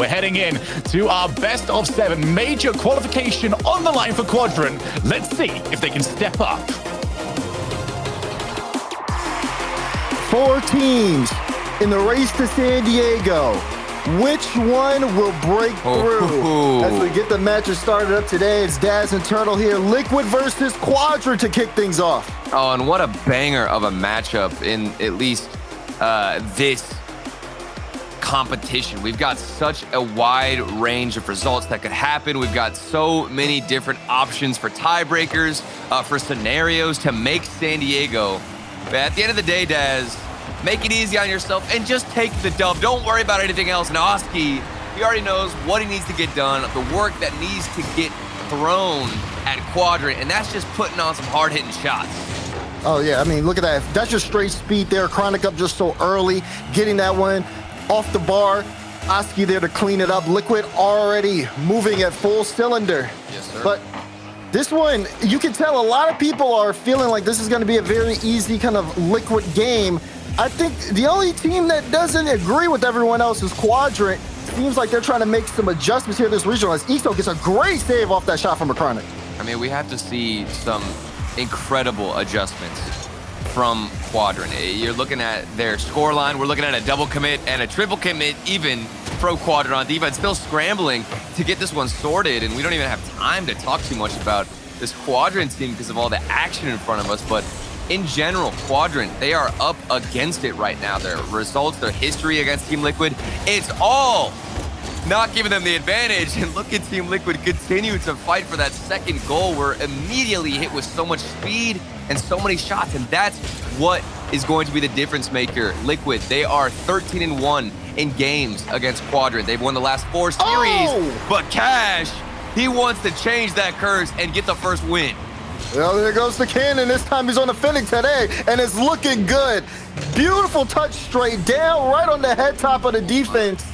We're heading in to our best of 7 major qualification on the line for Quadrant. Let's see if they can step up. 4 teams in the race to San Diego. Which one will break through? As we get the matches started up today, it's Daz and Turtle here. Liquid versus Quadrant to kick things off. Oh, and what a banger of a matchup in at least this competition. We've got such a wide range of results that could happen. We've got so many different options for tiebreakers, for scenarios to make San Diego. But at the end of the day, Daz, make it easy on yourself and just take the dub. Don't worry about anything else. And Oski, he already knows what he needs to get done, the work that needs to get thrown at Quadrant, and that's just putting on some hard-hitting shots. Oh, yeah. I mean, look at that. That's just straight speed there. Chronic up just so early, getting that one off the bar. Oski there to clean it up. Liquid already moving at full cylinder. Yes, sir. But this one, you can tell a lot of people are feeling like this is going to be a very easy kind of Liquid game. I think the only team that doesn't agree with everyone else is Quadrant. Seems like they're trying to make some adjustments here this regional as Ixo gets a great save off that shot from a Chronic. I mean, we have to see some incredible adjustments from Quadrant. You're looking at their scoreline. We're looking at a double commit and a triple commit even pro Quadrant on defense, still scrambling to get this one sorted, and we don't even have time to talk too much about this Quadrant team because of all the action in front of us, but in general, Quadrant, they are up against it right now. Their results, their history against Team Liquid, it's all not giving them the advantage. And look at Team Liquid continue to fight for that second goal. We're immediately hit with so much speed and so many shots, and that's what is going to be the difference maker. Liquid, they are 13-1 in games against Quadrant. They've won the last 4 series, but Cash, he wants to change that curse and get the first win. Well, there goes the cannon. This time he's on the Phoenix today, and it's looking good. Beautiful touch straight down, right on the head top of the defense.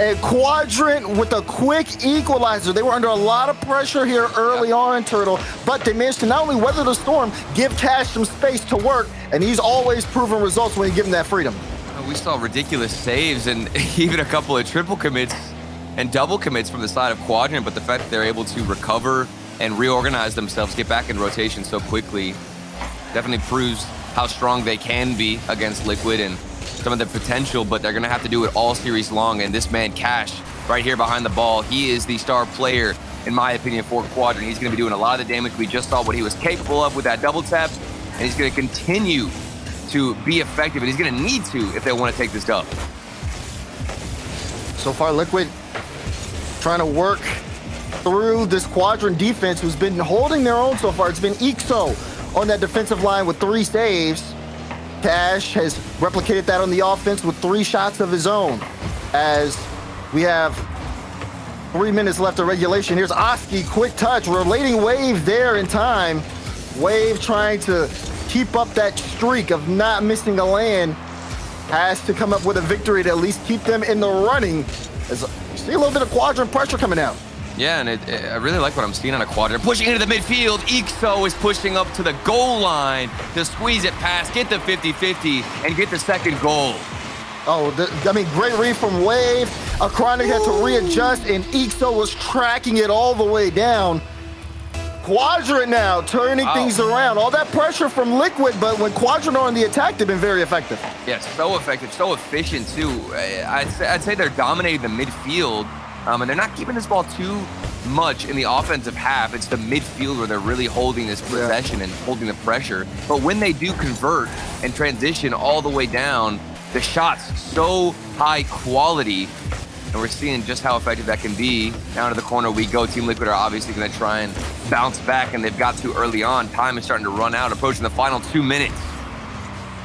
And Quadrant with a quick equalizer. They were under a lot of pressure here early on, Turtle, but they managed to not only weather the storm, give Cash some space to work, and he's always proven results when you give him that freedom. We saw ridiculous saves and even a couple of triple commits and double commits from the side of Quadrant, but the fact that they're able to recover and reorganize themselves, get back in rotation so quickly, definitely proves how strong they can be against Liquid and some of their potential, but they're gonna have to do it all series long. And this man, Cash, right here behind the ball, he is the star player, in my opinion, for Quadrant. He's gonna be doing a lot of the damage. We just saw what he was capable of with that double tap, and he's gonna continue to be effective, and he's gonna need to if they wanna take this dub. So far, Liquid trying to work through this Quadrant defense who's been holding their own so far. It's been Ixo on that defensive line with 3 saves. Cash has replicated that on the offense with 3 shots of his own. As we have 3 minutes left of regulation. Here's Oski, quick touch, relating Wave there in time. Wave trying to keep up that streak of not missing a land. Has to come up with a victory to at least keep them in the running. As you see a little bit of Quadrant pressure coming out. Yeah, and I really like what I'm seeing on a Quadrant. Pushing into the midfield, Ixo is pushing up to the goal line to squeeze it past, get the 50-50, and get the second goal. Oh, I mean, great read from Wave. Chronic had to readjust, and Ixo was tracking it all the way down. Quadrant now turning things around. All that pressure from Liquid, but when Quadrant are on the attack, they've been very effective. Yeah, so effective, so efficient, too. I'd say they're dominating the midfield. And they're not keeping this ball too much in the offensive half. It's the midfield where they're really holding this possession and holding the pressure. But when they do convert and transition all the way down, the shots so high quality, and we're seeing just how effective that can be. Down to the corner we go. Team Liquid are obviously going to try and bounce back, and they've got to early on. Time is starting to run out, approaching the final 2 minutes.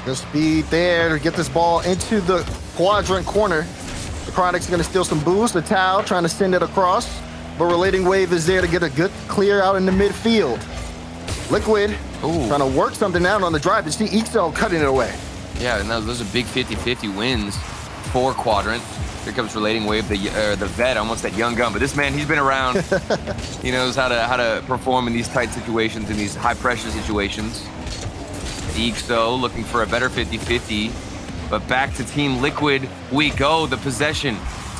Good speed there to get this ball into the Quadrant corner. The Chronic's gonna steal some boost. The Tau trying to send it across, but Relating Wave is there to get a good clear out in the midfield. Liquid trying to work something out on the drive. You see Ixo cutting it away. Yeah, and those are big 50-50 wins for Quadrant. Here comes Relating Wave, the vet, almost that young gun. But this man, he's been around. He knows how to perform in these tight situations, in these high pressure situations. Ixo looking for a better 50-50. But back to Team Liquid we go. The possession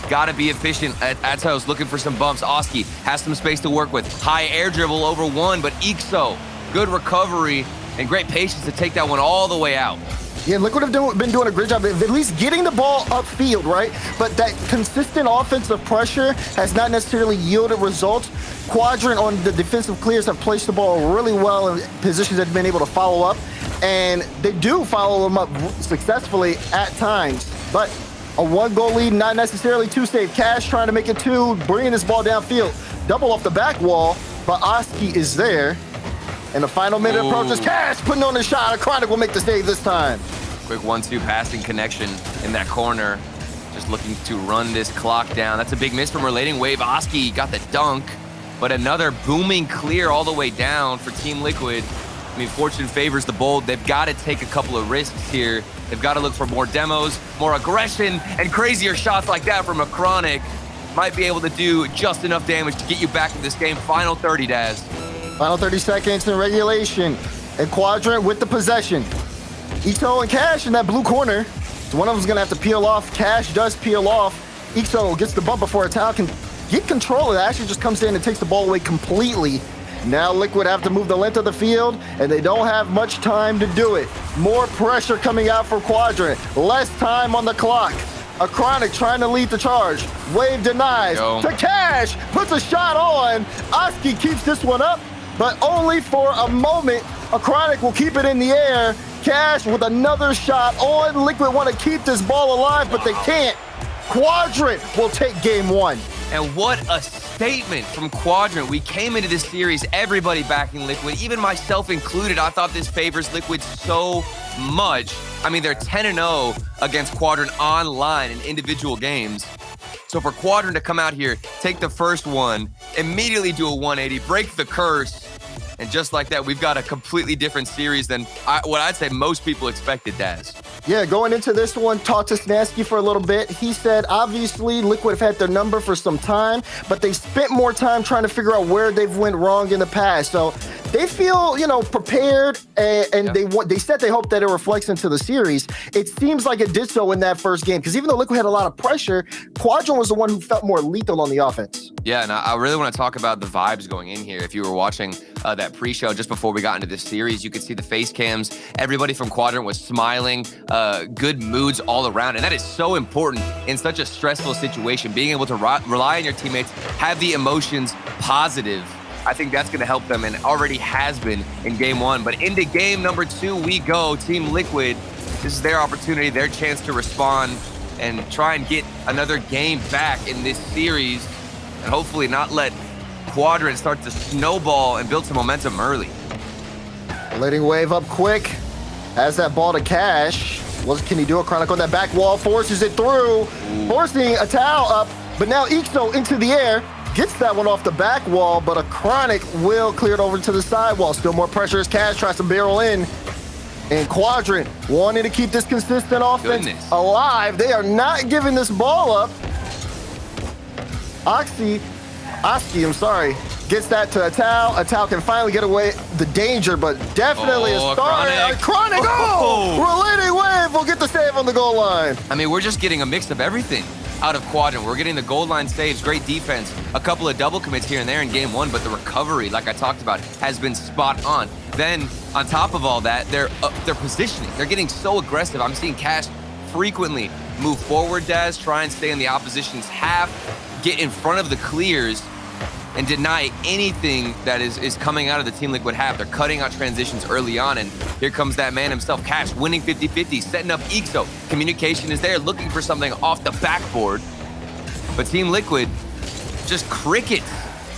Got to be efficient. Atos looking for some bumps. Oski has some space to work with. High air dribble over one, but Ixo, good recovery and great patience to take that one all the way out. Yeah, Liquid have been doing a great job of at least getting the ball upfield, right? But that consistent offensive pressure has not necessarily yielded results. Quadrant on the defensive clears have placed the ball really well in positions that have been able to follow up. And they do follow them up successfully at times. But a 1-goal lead, not necessarily too safe. Cash trying to make it 2, bringing this ball downfield. Double off the back wall, but Oski is there. And the final minute approaches. Cash putting on the shot. Chronic will make the save this time. Quick 1-2 passing connection in that corner. Just looking to run this clock down. That's a big miss from Relating Wave. Oski got the dunk, but another booming clear all the way down for Team Liquid. I mean, fortune favors the bold. They've got to take a couple of risks here. They've got to look for more demos, more aggression, and crazier shots like that from a Chronic. Might be able to do just enough damage to get you back in this game. Final 30, Daz. Final 30 seconds in regulation. And Quadrant with the possession. Ixo and Cash in that blue corner. So one of them's going to have to peel off. Cash does peel off. Ixo gets the bump before Atal can get control of it. Actually just comes in and takes the ball away completely. Now Liquid have to move the length of the field, and they don't have much time to do it. More pressure coming out for Quadrant. Less time on the clock. A Chronic trying to lead the charge. Wave denies. To Cash. Puts a shot on. Oski keeps this one up, but only for a moment. A Chronic will keep it in the air. Cash with another shot on. Liquid want to keep this ball alive, but they can't. Quadrant will take game 1. And what a statement from Quadrant. We came into this series, everybody backing Liquid, even myself included. I thought this favors Liquid so much. I mean, they're 10-0 against Quadrant online in individual games. So for Quadrant to come out here, take the first one, immediately do a 180, break the curse, and just like that, we've got a completely different series than what I'd say most people expected, Daz. Yeah, going into this one, talked to Snasky for a little bit. He said, obviously, Liquid have had their number for some time, but they spent more time trying to figure out where they've went wrong in the past. So they feel, prepared, and they said they hope that it reflects into the series. It seems like it did so in that first game, because even though Liquid had a lot of pressure, Quadrant was the one who felt more lethal on the offense. Yeah, and I really want to talk about the vibes going in here. If you were watching that pre-show just before we got into this series, you could see the face cams. Everybody from Quadrant was smiling, good moods all around. And that is so important in such a stressful situation. Being able to rely on your teammates, have the emotions positive. I think that's going to help them, and already has been in game 1. But into game number 2 we go. Team Liquid, this is their opportunity, their chance to respond and try and get another game back in this series, and hopefully not let Quadrant start to snowball and build some momentum early. Letting Wave up quick. Has that ball to Cash. What can he do? A Chronic on that back wall, forces it through, forcing Atal up, but now Ixo into the air. Gets that one off the back wall, but a Chronic will clear it over to the side wall. Still more pressure as Cash tries to barrel in. And Quadrant wanting to keep this consistent offense alive. They are not giving this ball up. Oski, I'm sorry, gets that to Atal. Atal can finally get away the danger, but definitely a start. Chronic, Relating Wave will get the save on the goal line. I mean, we're just getting a mix of everything out of Quadrant. We're getting the goal line saves, great defense, a couple of double commits here and there in game 1, but the recovery, like I talked about, has been spot on. Then, on top of all that, their positioning. They're getting so aggressive. I'm seeing Cash frequently move forward, Daz, try and stay in the opposition's half, get in front of the clears, and deny anything that is coming out of the Team Liquid half. They're cutting out transitions early on, and here comes that man himself, Cash, winning 50-50, setting up Ixo. Communication is there, looking for something off the backboard. But Team Liquid, just crickets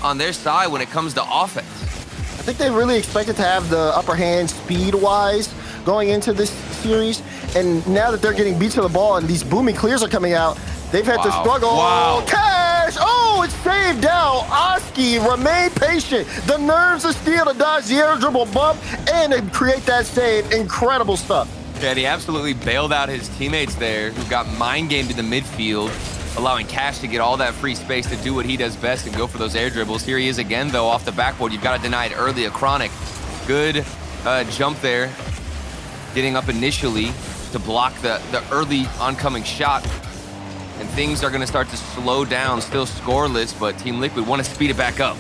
on their side when it comes to offense. I think they really expected to have the upper hand speed-wise going into this series, and now that they're getting beat to the ball and these booming clears are coming out, they've had to struggle. Cash! Oh, it's saved down. Oski, remain patient. The nerves of steel to dodge the air dribble bump and to create that save. Incredible stuff. Yeah, and he absolutely bailed out his teammates there who got mind-gamed in the midfield, allowing Cash to get all that free space to do what he does best and go for those air dribbles. Here he is again, though, off the backboard. You've got to deny it early. A Chronic. Good jump there, getting up initially to block the early oncoming shot. And and things are going to start to slow down, still scoreless, but Team Liquid want to speed it back up.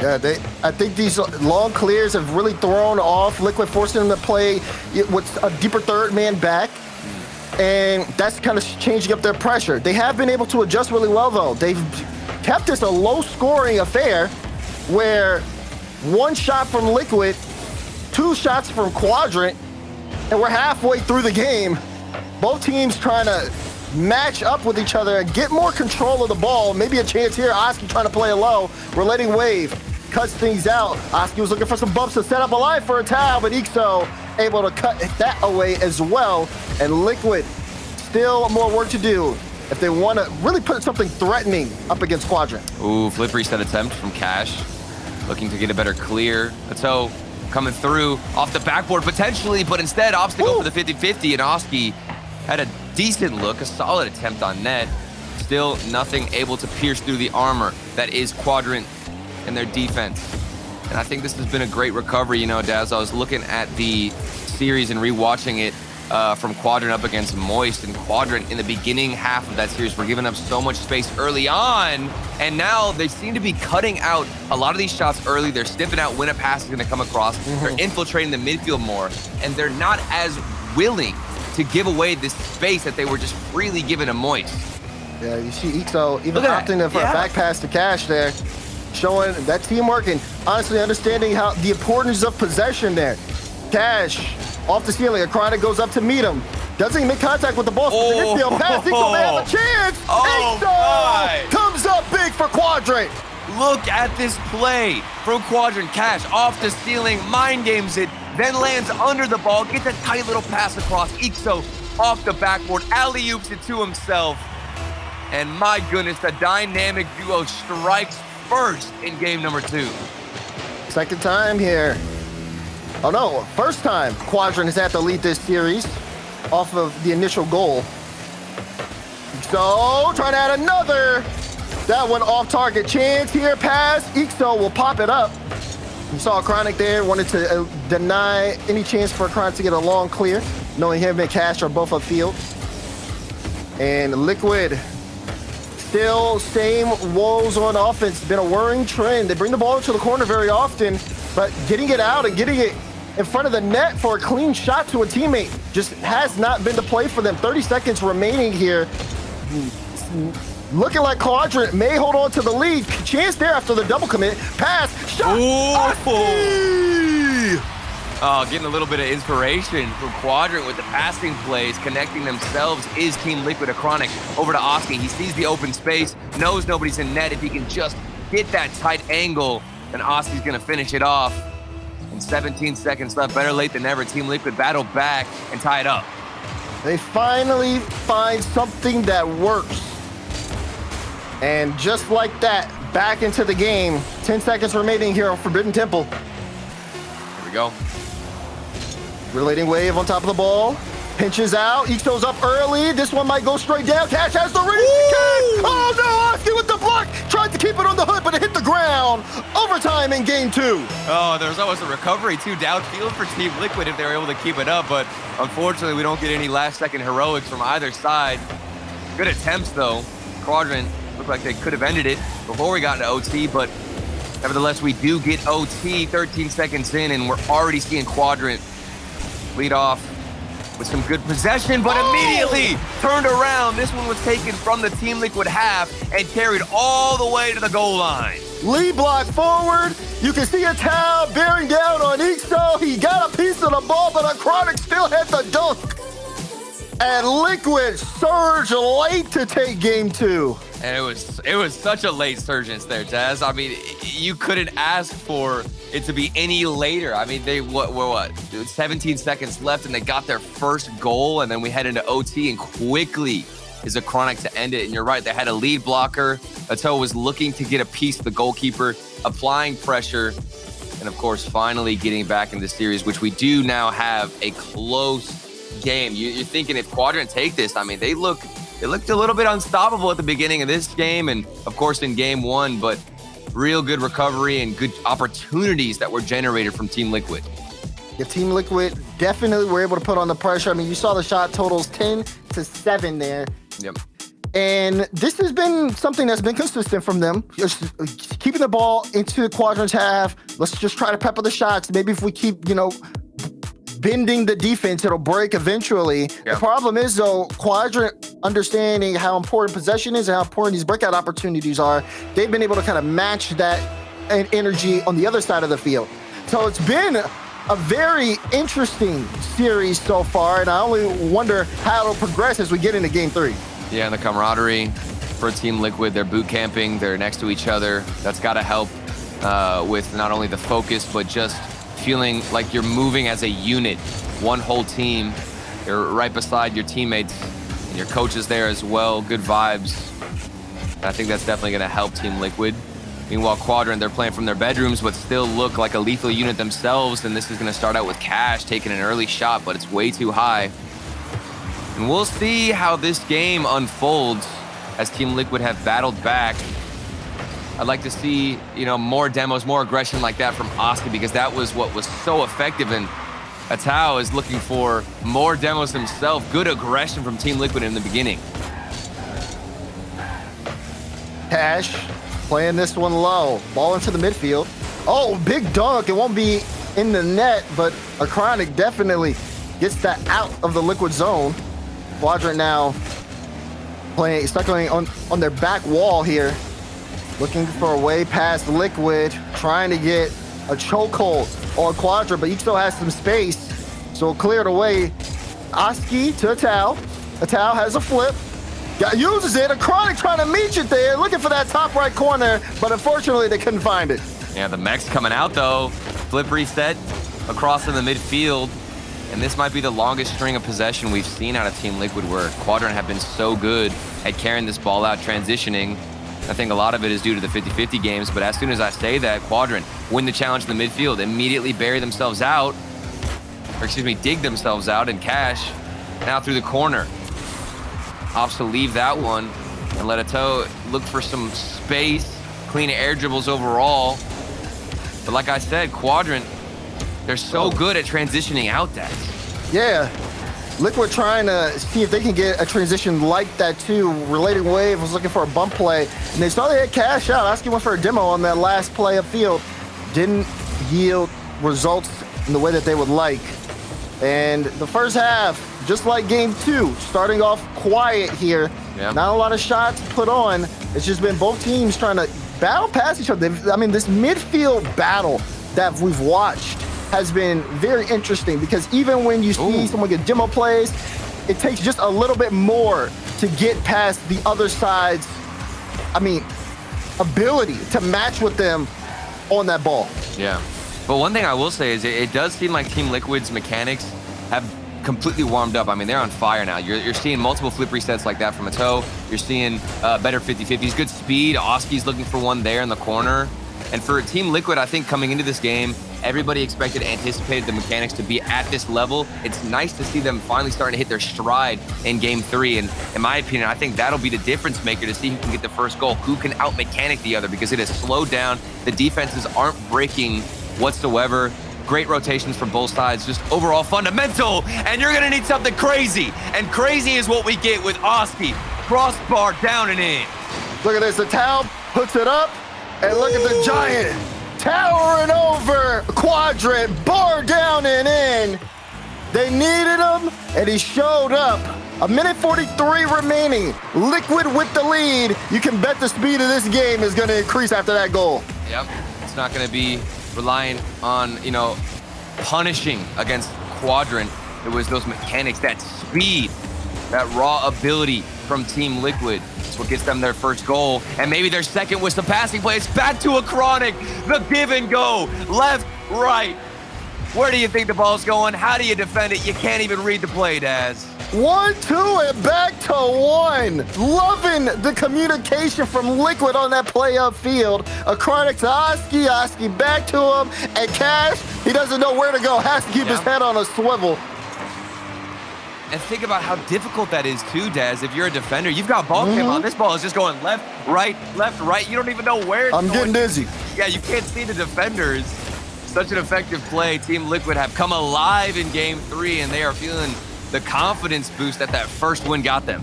Yeah, I think these long clears have really thrown off Liquid, forcing them to play with a deeper third man back. And that's kind of changing up their pressure. They have been able to adjust really well, though. They've kept this a low-scoring affair where one shot from Liquid, 2 shots from Quadrant, and we're halfway through the game. Both teams trying to match up with each other and get more control of the ball. Maybe a chance here. Oski trying to play it low. We're letting Wave cuts things out. Oski was looking for some bumps to set up a line for a towel, but Ixo able to cut that away as well. And Liquid, still more work to do if they want to really put something threatening up against Quadrant. Ooh, flip reset attempt from Cash. Looking to get a better clear. Atto coming through off the backboard potentially, but instead opts to go for the 50-50, and Oski had a decent look, a solid attempt on net. Still nothing able to pierce through the armor that is Quadrant and their defense. And I think this has been a great recovery. You know, Daz, I was looking at the series and rewatching it from Quadrant up against Moist, and Quadrant in the beginning half of that series were giving up so much space early on, and now they seem to be cutting out a lot of these shots early. They're sniffing out when a pass is going to come across. They're infiltrating the midfield more, and they're not as willing to give away this space that they were just freely giving to Moist. Yeah, you see Ixo even opting for a back pass to Cash there, showing that teamwork and honestly understanding how the importance of possession there. Cash off the ceiling, Acronic goes up to meet him. Doesn't even make contact with the ball. Infield pass, Ixo may have a chance. Ixo comes up big for Quadrant. Look at this play from Quadrant. Cash off the ceiling, mind games it, then lands under the ball, gets a tight little pass across. Ixo off the backboard, alley-oops it to himself. And my goodness, the dynamic duo strikes first in game number 2. Second time here. Oh no, first time Quadrant has had to lead this series off of the initial goal. So, trying to add another. That one off target chance here, pass. Ixo will pop it up. You saw Chronic there, wanted to deny any chance for Chronic to get a long clear, knowing him and Cash are both upfield. And Liquid, still same woes on offense. Been a worrying trend. They bring the ball into the corner very often, but getting it out and getting it in front of the net for a clean shot to a teammate just has not been the play for them. 30 seconds remaining here. Looking like Quadrant may hold on to the lead. Chance there after the double commit. Pass, shot. Getting a little bit of inspiration from Quadrant with the passing plays, connecting themselves is Team Liquid. Acronic over to Oski. He sees the open space, knows nobody's in net. If he can just get that tight angle, then Oski's gonna finish it off. And 17 seconds left, better late than never. Team Liquid battle back and tie it up. They finally find something that works. And just like that, back into the game. 10 seconds remaining here on Forbidden Temple. Here we go. Relating Wave on top of the ball. Pinches out. Ixo's up early. This one might go straight down. Cash has the ready kick. Oh no, Oski with the block. Tried to keep it on the hood, but it hit the ground. Overtime in game 2. Oh, there's almost a recovery too downfield for Team Liquid if they were able to keep it up, but unfortunately we don't get any last second heroics from either side. Good attempts though. Quadrant looked like they could have ended it before we got into OT, but nevertheless we do get OT 13 seconds in, and we're already seeing Quadrant lead off with some good possession, but immediately turned around. This one was taken from the Team Liquid half and carried all the way to the goal line. Lead block forward. You can see a towel bearing down on Ixo. He got a piece of the ball, but Acronic still had the dunk. And Liquid surge late to take game 2. And it was such a late surgence there, Jazz. I mean, you couldn't ask for it to be any later. I mean, they what? 17 seconds left, and they got their first goal, and then we head into OT, and quickly is Acronic to end it. And you're right, they had a lead blocker. Atto was looking to get a piece of the goalkeeper, applying pressure, and of course, finally getting back in the series, which we do now have a close game. You're thinking if Quadrant take this, I mean, they looked a little bit unstoppable at the beginning of this game, and of course in game 1, but real good recovery and good opportunities that were generated from Team Liquid. Yeah, Team Liquid definitely were able to put on the pressure. I mean, you saw the shot totals 10-7 there. Yep. And this has been something that's been consistent from them. Just keeping the ball into the Quadrant's half. Let's just try to pepper the shots. Maybe if we keep, bending the defense, it'll break eventually. The problem is, though, Quadrant understanding how important possession is and how important these breakout opportunities are, they've been able to kind of match that energy on the other side of the field. So it's been a very interesting series so far, and I only wonder how it'll progress as we get into Game 3. Yeah, and the camaraderie for Team Liquid, they're boot camping, they're next to each other. That's got to help with not only the focus, but just feeling like you're moving as a unit, one whole team. You're right beside your teammates, and your coach is there as well. Good vibes. And I think that's definitely going to help Team Liquid. Meanwhile, Quadrant, they're playing from their bedrooms, but still look like a lethal unit themselves. And this is going to start out with Cash taking an early shot, but it's way too high. And we'll see how this game unfolds as Team Liquid have battled back. I'd like to see, more demos, more aggression like that from Oski, because that was what was so effective. And Atao is looking for more demos himself. Good aggression from Team Liquid in the beginning. Cash playing this one low. Ball into the midfield. Oh, big dunk. It won't be in the net, but Acronic definitely gets that out of the Liquid zone. Quadrant now stuck on their back wall here. Looking for a way past Liquid, trying to get a chokehold on Quadrant, but he still has some space, so cleared away. Oski to Atao. Atao has a flip. Uses it. Acronic trying to meet you there, looking for that top right corner, but unfortunately they couldn't find it. Yeah, the mech's coming out though. Flip reset across in the midfield. And this might be the longest string of possession we've seen out of Team Liquid, where Quadrant have been so good at carrying this ball out, transitioning. I think a lot of it is due to the 50-50 games, but as soon as I say that, Quadrant win the challenge in the midfield, immediately bury themselves out, dig themselves out, and Cash now through the corner. Opts to leave that one and let Atao look for some space, clean air dribbles overall. But like I said, Quadrant, they're so good at transitioning out that. Yeah. Liquid trying to see if they can get a transition like that too. Related Wave was looking for a bump play, and they saw they had Cash out. Oski went for a demo on that last play upfield. Didn't yield results in the way that they would like. And the first half, just like Game 2, starting off quiet here. Yeah. Not a lot of shots put on. It's just been both teams trying to battle past each other. This midfield battle that we've watched has been very interesting, because even when you see someone get demo plays, it takes just a little bit more to get past the other side's, ability to match with them on that ball. Yeah. But one thing I will say is it does seem like Team Liquid's mechanics have completely warmed up. They're on fire now. You're seeing multiple flip resets like that from Atao. You're seeing better 50-50s, good speed. Oski's looking for one there in the corner. And for Team Liquid, I think coming into this game, everybody anticipated the mechanics to be at this level. It's nice to see them finally starting to hit their stride in Game 3. And in my opinion, I think that'll be the difference maker to see who can get the first goal, who can out-mechanic the other, because it has slowed down. The defenses aren't breaking whatsoever. Great rotations from both sides, just overall fundamental. And you're gonna need something crazy. And crazy is what we get with Oski. Crossbar down and in. Look at this, the Atao puts it up, and look at the Giant towering over Quadrant, bar down and in. They needed him, and he showed up. 1:43 remaining. Liquid with the lead. You can bet the speed of this game is going to increase after that goal. Yep. It's not going to be relying on, punishing against Quadrant. It was those mechanics, that speed, that raw ability from Team Liquid. It's what gets them their first goal, and maybe their second with some passing plays. Back to Acronic, the give and go, left, right. Where do you think the ball's going? How do you defend it? You can't even read the play, Daz. 1-2 and back to 1. Loving the communication from Liquid on that play upfield. Acronic to Oski, Oski back to him, and Cash, he doesn't know where to go. Has to keep his head on a swivel. And think about how difficult that is too, Daz. If you're a defender, you've got ball cam on. This ball is just going left, right. You don't even know where it's going. I'm getting dizzy. Yeah, you can't see the defenders. Such an effective play. Team Liquid have come alive in Game 3, and they are feeling the confidence boost that first win got them.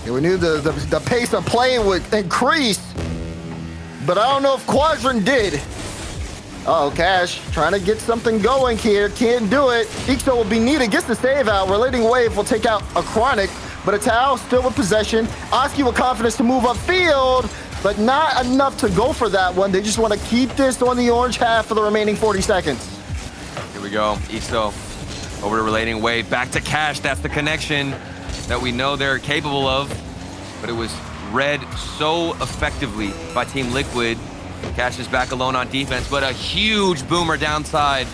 And we knew the pace of play would increase, but I don't know if Quadrant did. Oh, Cash trying to get something going here. Can't do it. Ixo will be needed. Gets the save out. Relating Wave will take out a Chronic, but a Tao still with possession. Oski with confidence to move upfield, but not enough to go for that one. They just want to keep this on the orange half for the remaining 40 seconds. Here we go. Ixo over to Relating Wave. Back to Cash. That's the connection that we know they're capable of, but it was read so effectively by Team Liquid. Cash is back alone on defense, but a huge boomer downside.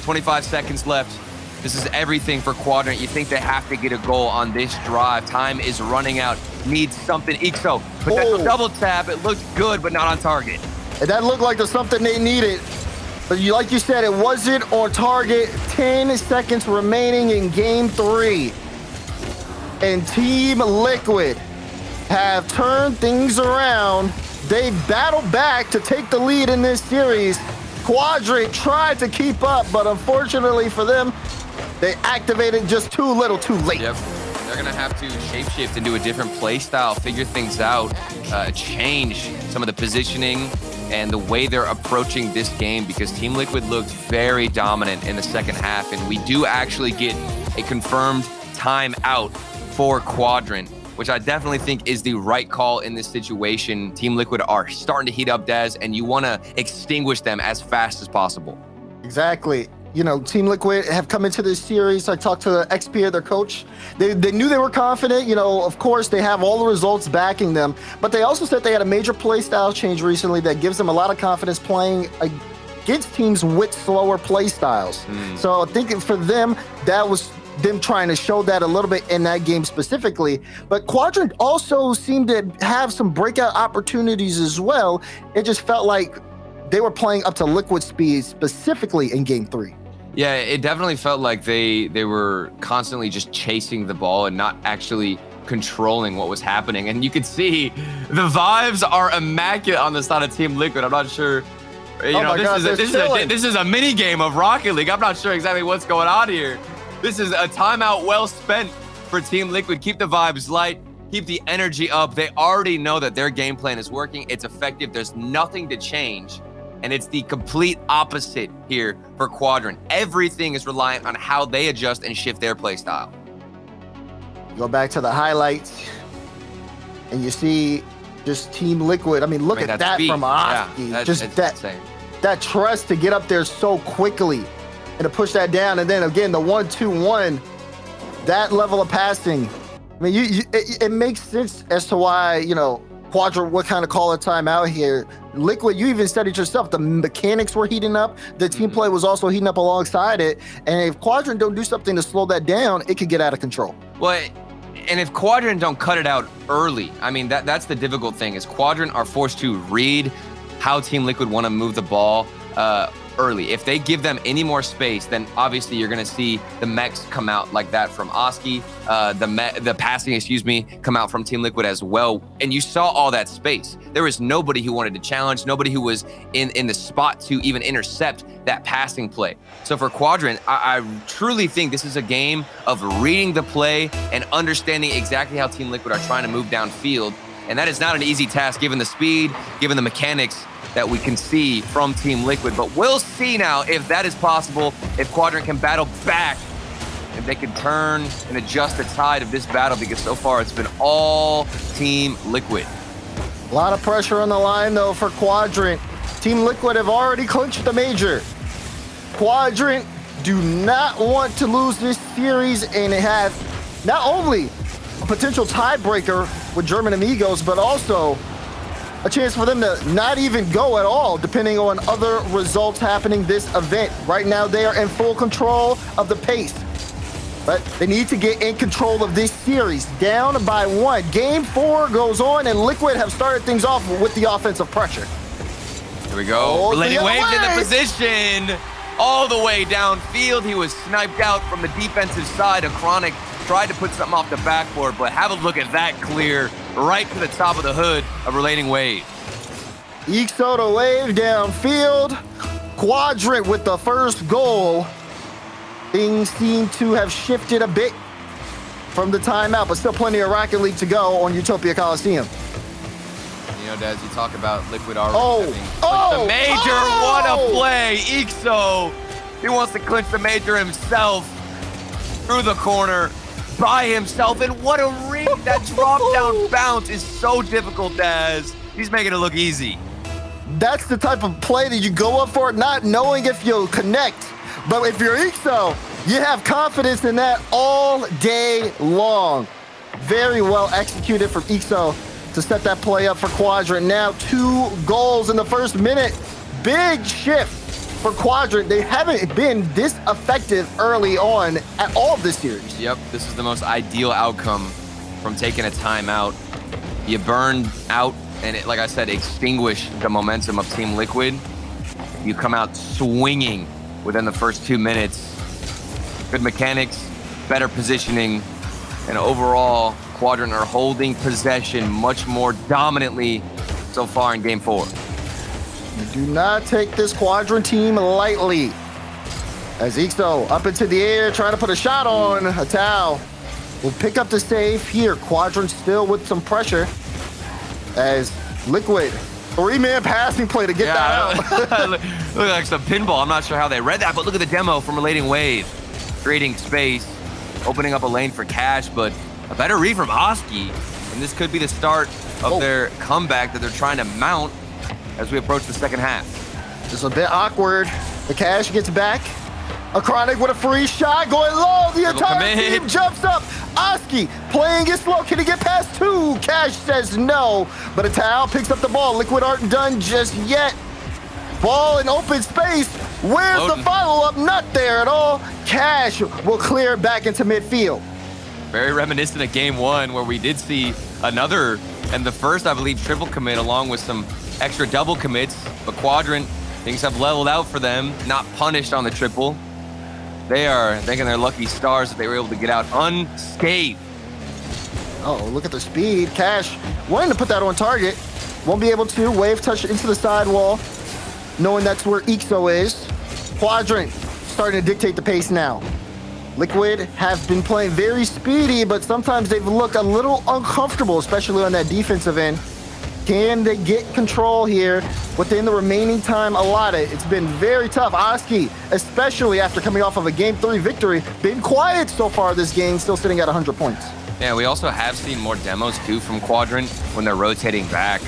25 seconds left. This is everything for Quadrant. You think they have to get a goal on this drive. Time is running out. Needs something. Ixo, potential double tap. It looked good, but not on target. And that looked like the something they needed. But like you said, it wasn't on target. 10 seconds remaining in game 3. And Team Liquid have turned things around. They battled back to take the lead in this series. Quadrant tried to keep up, but unfortunately for them, they activated just too little, too late. Yep. They're going to have to shapeshift into a different play style, figure things out, change some of the positioning and the way they're approaching this game, because Team Liquid looked very dominant in the second half, and we do actually get a confirmed timeout for Quadrant, which I definitely think is the right call in this situation. Team Liquid are starting to heat up, Daz, and you want to extinguish them as fast as possible. Exactly. You know, Team Liquid have come into this series. I talked to XP, their coach. They knew they were confident. You know, of course, they have all the results backing them. But they also said they had a major play style change recently that gives them a lot of confidence playing against teams with slower play styles. So I think for them, that was them trying to show that a little bit in that game specifically. But Quadrant also seemed to have some breakout opportunities as well. It just felt like they were playing up to Liquid speed specifically in game 3. Yeah, it definitely felt like they were constantly just chasing the ball and not actually controlling what was happening. And you could see the vibes are immaculate on the side of Team Liquid. I'm not sure, this is a mini game of Rocket League. I'm not sure exactly what's going on here. This is a timeout well spent for Team Liquid. Keep the vibes light, keep the energy up. They already know that their game plan is working. It's effective. There's nothing to change. And it's the complete opposite here for Quadrant. Everything is reliant on how they adjust and shift their play style. Go back to the highlights, and you see just Team Liquid. I mean, look at that from Oski. Yeah, just that trust to get up there so quickly and to push that down. And then again, the 1-2-1, that level of passing. I mean, it makes sense as to why, you know, Quadrant would kind of call a timeout here. Liquid, you even said it yourself, the mechanics were heating up. The team play was also heating up alongside it. And if Quadrant don't do something to slow that down, it could get out of control. Well, and if Quadrant don't cut it out early, I mean, that's the difficult thing, is Quadrant are forced to read how Team Liquid want to move the ball early. If they give them any more space, then obviously you're going to see the mechs come out like that from Oski, the passing, come out from Team Liquid as well. And you saw all that space. There was nobody who wanted to challenge, nobody who was in the spot to even intercept that passing play. So for Quadrant, I truly think this is a game of reading the play and understanding exactly how Team Liquid are trying to move downfield. And that is not an easy task, given the speed, given the mechanics that we can see from Team Liquid. But we'll see now if that is possible, if Quadrant can battle back, if they can turn and adjust the tide of this battle, because so far it's been all Team Liquid. A lot of pressure on the line, though, for Quadrant. Team Liquid have already clinched the major. Quadrant do not want to lose this series and have not only a potential tiebreaker with German Amigos, but also a chance for them to not even go at all, depending on other results happening this event. Right now, they are in full control of the pace, but they need to get in control of this series. Down by 1. Game 4 goes on, and Liquid have started things off with the offensive pressure. Here we go. Relating Wave in the position, all the way downfield. He was sniped out from the defensive side. A Chronic tried to put something off the backboard, but have a look at that clear right to the top of the hood of Relating Wave. Ixo the Wave downfield. Quadrant with the first goal. Things seem to have shifted a bit from the timeout, but still plenty of Rocket League to go on Utopia Coliseum. You know, Daz, you talk about Liquid already having oh, the major. What a play. Ixo, he wants to clinch the major himself through the corner by himself. And what a ring. That drop down bounce is so difficult, Daz. He's making it look easy. That's the type of play that you go up for, not knowing if you'll connect. But if you're Ixo, you have confidence in that all day long. Very well executed from Ixo to set that play up for Quadrant. Now 2 goals in the first minute. Big shift for Quadrant. They haven't been this effective early on at all this series. Yep, this is the most ideal outcome from taking a timeout. You burn out and, like I said, extinguish the momentum of Team Liquid. You come out swinging within the first 2 minutes. Good mechanics, better positioning, and overall, Quadrant are holding possession much more dominantly so far in Game 4. You do not take this Quadrant team lightly. As Ixo up into the air, trying to put a shot on. Hatao will pick up the save here. Quadrant still with some pressure. As Liquid, 3-man passing play to get that out. Look like some pinball. I'm not sure how they read that, but look at the demo from Relating Wave. Creating space, opening up a lane for Cash, but a better read from Oski. And this could be the start of their comeback that they're trying to mount as we approach the second half. Just a bit awkward. The Cash gets back. A Chronic with a free shot going low. The entire team jumps up. Oski playing it slow. Can he get past 2? Cash says no, but Hatao picks up the ball. Liquid aren't done just yet. Ball in open space. Where's the follow-up? Not there at all. Cash will clear back into midfield. Very reminiscent of Game 1, where we did see another, and the first, I believe, triple commit along with some extra double commits. But Quadrant, things have leveled out for them, not punished on the triple. They are thanking their lucky stars that they were able to get out unscathed. Oh, look at the speed. Cash wanting to put that on target. Won't be able to. Wave touch into the sidewall, knowing that's where Ixo is. Quadrant starting to dictate the pace now. Liquid have been playing very speedy, but sometimes they've looked a little uncomfortable, especially on that defensive end. Can they get control here within the remaining time allotted? It's been very tough. Oski, especially after coming off of a Game 3 victory, been quiet so far this game, still sitting at 100 points. Yeah, we also have seen more demos too from Quadrant when they're rotating back,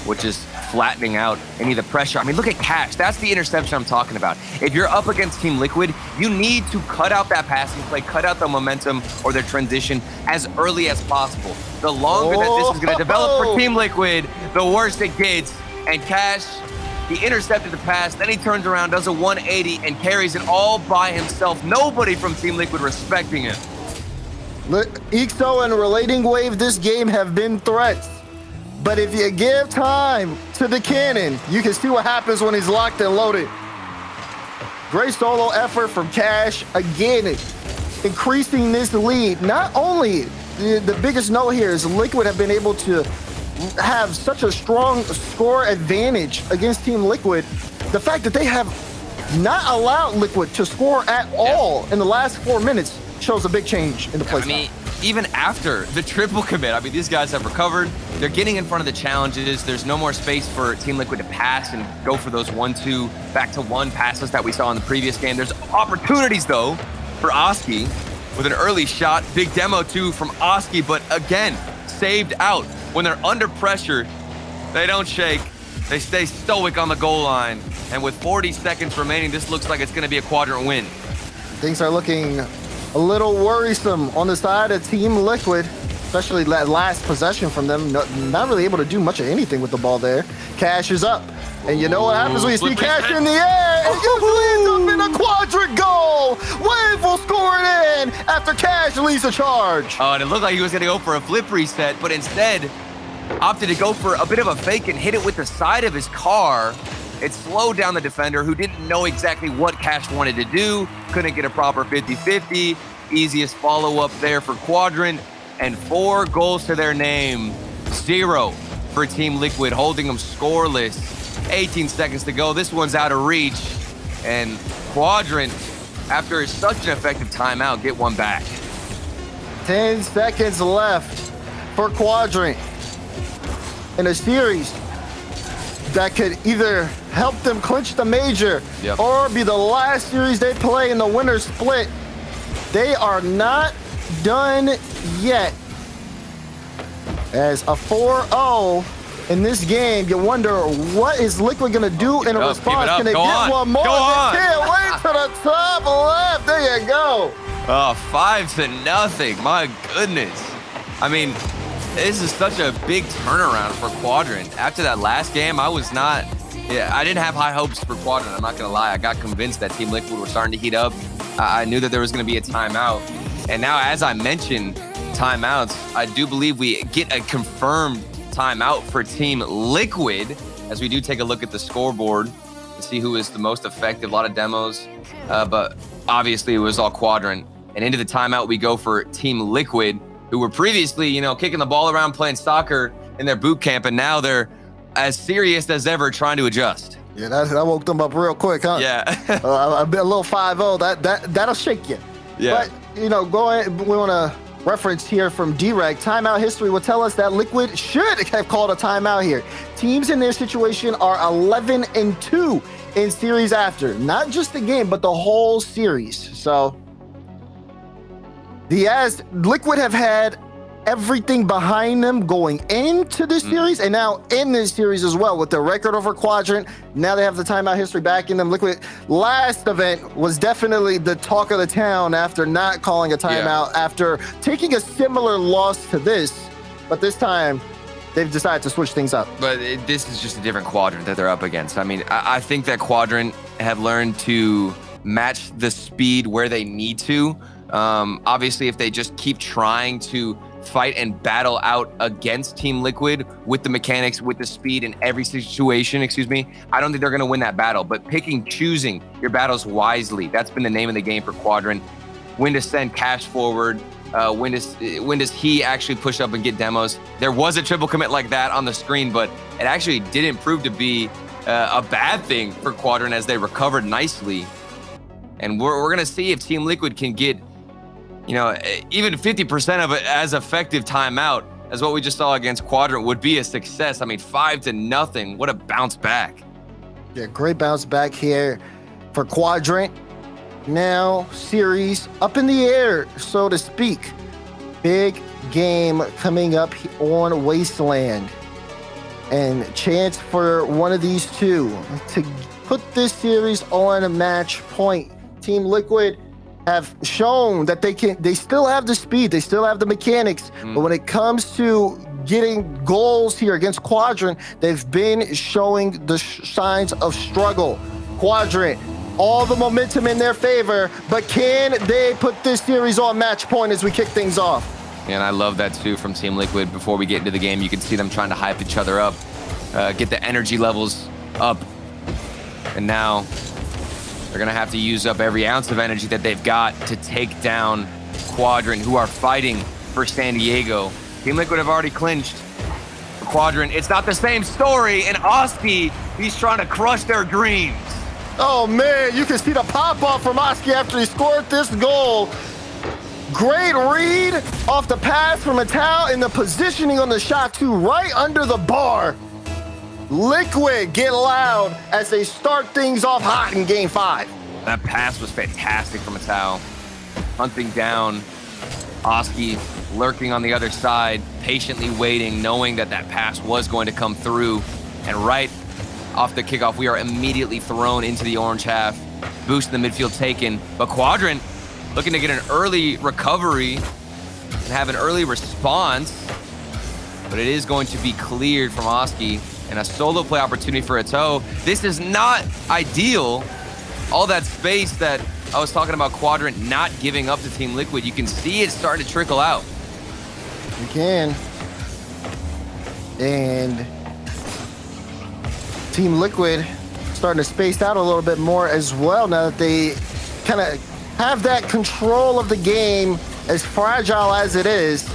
which is flattening out any of the pressure. I mean, look at Cash. That's the interception I'm talking about. If you're up against Team Liquid, you need to cut out that passing play, cut out the momentum or their transition as early as possible. The longer that this is going to develop for Team Liquid, the worse it gets. And Cash, he intercepted the pass, then he turns around, does a 180, and carries it all by himself. Nobody from Team Liquid respecting him. Ixo and Relating Wave this game have been threats. But if you give time to the cannon, you can see what happens when he's locked and loaded. Great solo effort from Cash. Again, increasing this lead. Not only, the biggest note here is Liquid have been able to have such a strong score advantage against Team Liquid. The fact that they have not allowed Liquid to score at all in the last 4 minutes shows a big change in the play. I mean, even after the triple commit, I mean, these guys have recovered. They're getting in front of the challenges. There's no more space for Team Liquid to pass and go for those 1-2 back-to-1 passes that we saw in the previous game. There's opportunities, though, for Oski with an early shot. Big demo, too, from Oski, but again, saved out. When they're under pressure, they don't shake. They stay stoic on the goal line. And with 40 seconds remaining, this looks like it's going to be a Quadrant win. Things are looking a little worrisome on the side of Team Liquid, especially that last possession from them. Not really able to do much of anything with the ball there. Cash is up. And you know what happens when you see Cash in the air? It usually ends up in a Quadrant goal. Wave will score it in after Cash leads the charge. Oh, and it looked like he was going to go for a flip reset, but instead opted to go for a bit of a fake and hit it with the side of his car. It slowed down the defender who didn't know exactly what Cash wanted to do, couldn't get a proper 50-50. Easiest follow-up there for Quadrant, and 4 goals to their name. 0 for Team Liquid, holding them scoreless. 18 seconds to go. This one's out of reach, and Quadrant, after such an effective timeout, get one back. 10 seconds left for Quadrant in a series that could either help them clinch the major or be the last series they play in the winter split. They are not done yet. As a 4-0 in this game, you wonder what is Liquid gonna do in a response? Can they get one more? They can't wait to the top left. There you go. 5-0. My goodness. I mean, this is such a big turnaround for Quadrant. After that last game, I didn't have high hopes for Quadrant. I'm not gonna lie. I got convinced that Team Liquid were starting to heat up. I knew that there was gonna be a timeout. And now, as I mentioned, timeouts, I do believe we get a confirmed timeout for Team Liquid as we do take a look at the scoreboard to see who is the most effective. A lot of demos, but obviously it was all Quadrant. And into the timeout, we go for Team Liquid, who were previously, kicking the ball around, playing soccer in their boot camp, and now they're as serious as ever trying to adjust. Yeah, that woke them up real quick, huh? Yeah. A little 5-0, that'll shake you. Yeah. But, we want to reference here from D-Reg. Timeout history will tell us that Liquid should have called a timeout here. Teams in their situation are 11-2 in series after. Not just the game, but the whole series. So, Liquid have had everything behind them going into this series and now in this series as well with their record over Quadrant. Now they have the timeout history back in them. Liquid last event was definitely the talk of the town after not calling a timeout after taking a similar loss to this, but this time they've decided to switch things up. But this is just a different Quadrant that they're up against. I mean, I think that Quadrant have learned to match the speed where they need to. Obviously, if they just keep trying to fight and battle out against Team Liquid with the mechanics, with the speed in every situation, I don't think they're going to win that battle. But choosing your battles wisely, that's been the name of the game for Quadrant. When to send cash forward, when does he actually push up and get demos? There was a triple commit like that on the screen, but it actually didn't prove to be a bad thing for Quadrant as they recovered nicely. And we're going to see if Team Liquid can get even 50% of it as effective timeout as what we just saw against Quadrant would be a success. I mean, 5-0. What a bounce back. Yeah, great bounce back here for Quadrant. Now, series up in the air, so to speak. Big game coming up on Wasteland. And chance for one of these two to put this series on a match point. Team Liquid have shown that they still have the speed, they still have the mechanics, but when it comes to getting goals here against Quadrant, they've been showing the signs of struggle. Quadrant, all the momentum in their favor, but can they put this series on match point as we kick things off? And I love that too from Team Liquid. Before we get into the game, you can see them trying to hype each other up, get the energy levels up, and now they're going to have to use up every ounce of energy that they've got to take down Quadrant, who are fighting for San Diego. Team Liquid have already clinched. For Quadrant, it's not the same story, and Oski, he's trying to crush their dreams. Oh man, you can see the pop-off from Oski after he scored this goal. Great read off the pass from Mattel and the positioning on the shot too, right under the bar. Liquid get loud as they start things off hot in game 5. That pass was fantastic from Mattel. Hunting down Oski, lurking on the other side, patiently waiting, knowing that pass was going to come through. And right off the kickoff, we are immediately thrown into the orange half. Boost in the midfield taken, but Quadrant looking to get an early recovery and have an early response. But it is going to be cleared from Oski. And a solo play opportunity for Eto'o. This is not ideal. All that space that I was talking about Quadrant not giving up to Team Liquid, you can see it starting to trickle out. You can. And Team Liquid starting to space out a little bit more as well now that they kind of have that control of the game, as fragile as it is.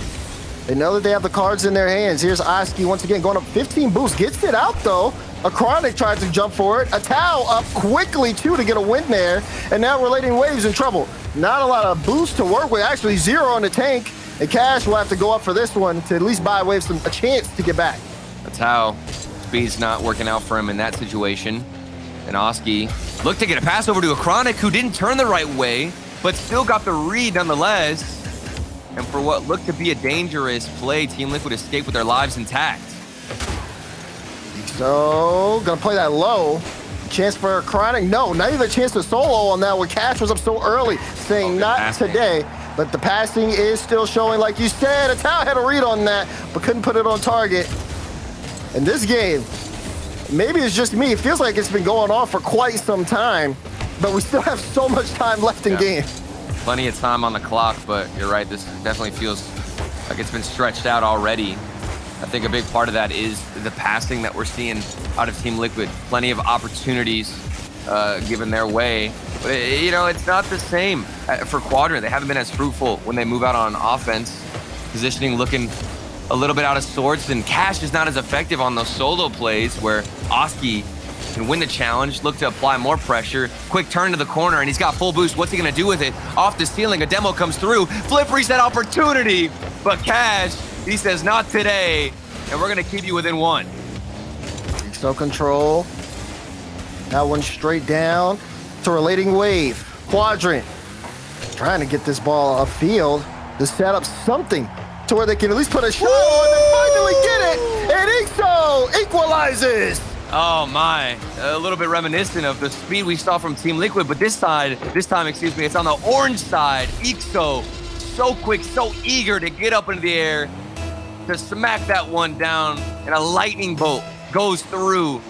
They know that they have the cards in their hands. Here's Oski once again going up 15 boosts. Gets it out though. A Chronic tries to jump for it. A Tau up quickly too to get a win there. And now Relating Waves in trouble. Not a lot of boost to work with. Actually 0 on the tank. And Cash will have to go up for this one to at least buy Wave a chance to get back. That's how speed's not working out for him in that situation. And Oski looked to get a pass over to a Chronic who didn't turn the right way, but still got the read nonetheless. And for what looked to be a dangerous play, Team Liquid escaped with their lives intact. So, gonna play that low. Chance for a Chronic? No, not even a chance to solo on that when Cash was up so early, saying not passing. today. But the passing is still showing, like you said. Atao had a read on that, but couldn't put it on target. In this game, maybe it's just me. It feels like it's been going on for quite some time, but we still have so much time left in game. Plenty of time on the clock, but you're right. This definitely feels like it's been stretched out already. I think a big part of that is the passing that we're seeing out of Team Liquid. Plenty of opportunities given their way. But, you know, it's not the same for Quadrant. They haven't been as fruitful when they move out on offense. Positioning looking a little bit out of sorts, and Cash is not as effective on those solo plays where Oski can win the challenge, look to apply more pressure. Quick turn to the corner, and he's got full boost. What's he going to do with it? Off the ceiling, a demo comes through. Flip reset opportunity, but Cash, he says, not today, and we're going to keep you within one. So control. That one straight down to relating Wave. Quadrant trying to get this ball upfield to set up something to where they can at least put a shot on and finally get it. And Ixo equalizes. Oh my, a little bit reminiscent of the speed we saw from Team Liquid, but this time, excuse me, it's on the orange side. Ixo, so quick, so eager to get up into the air, to smack that one down, and a lightning bolt goes through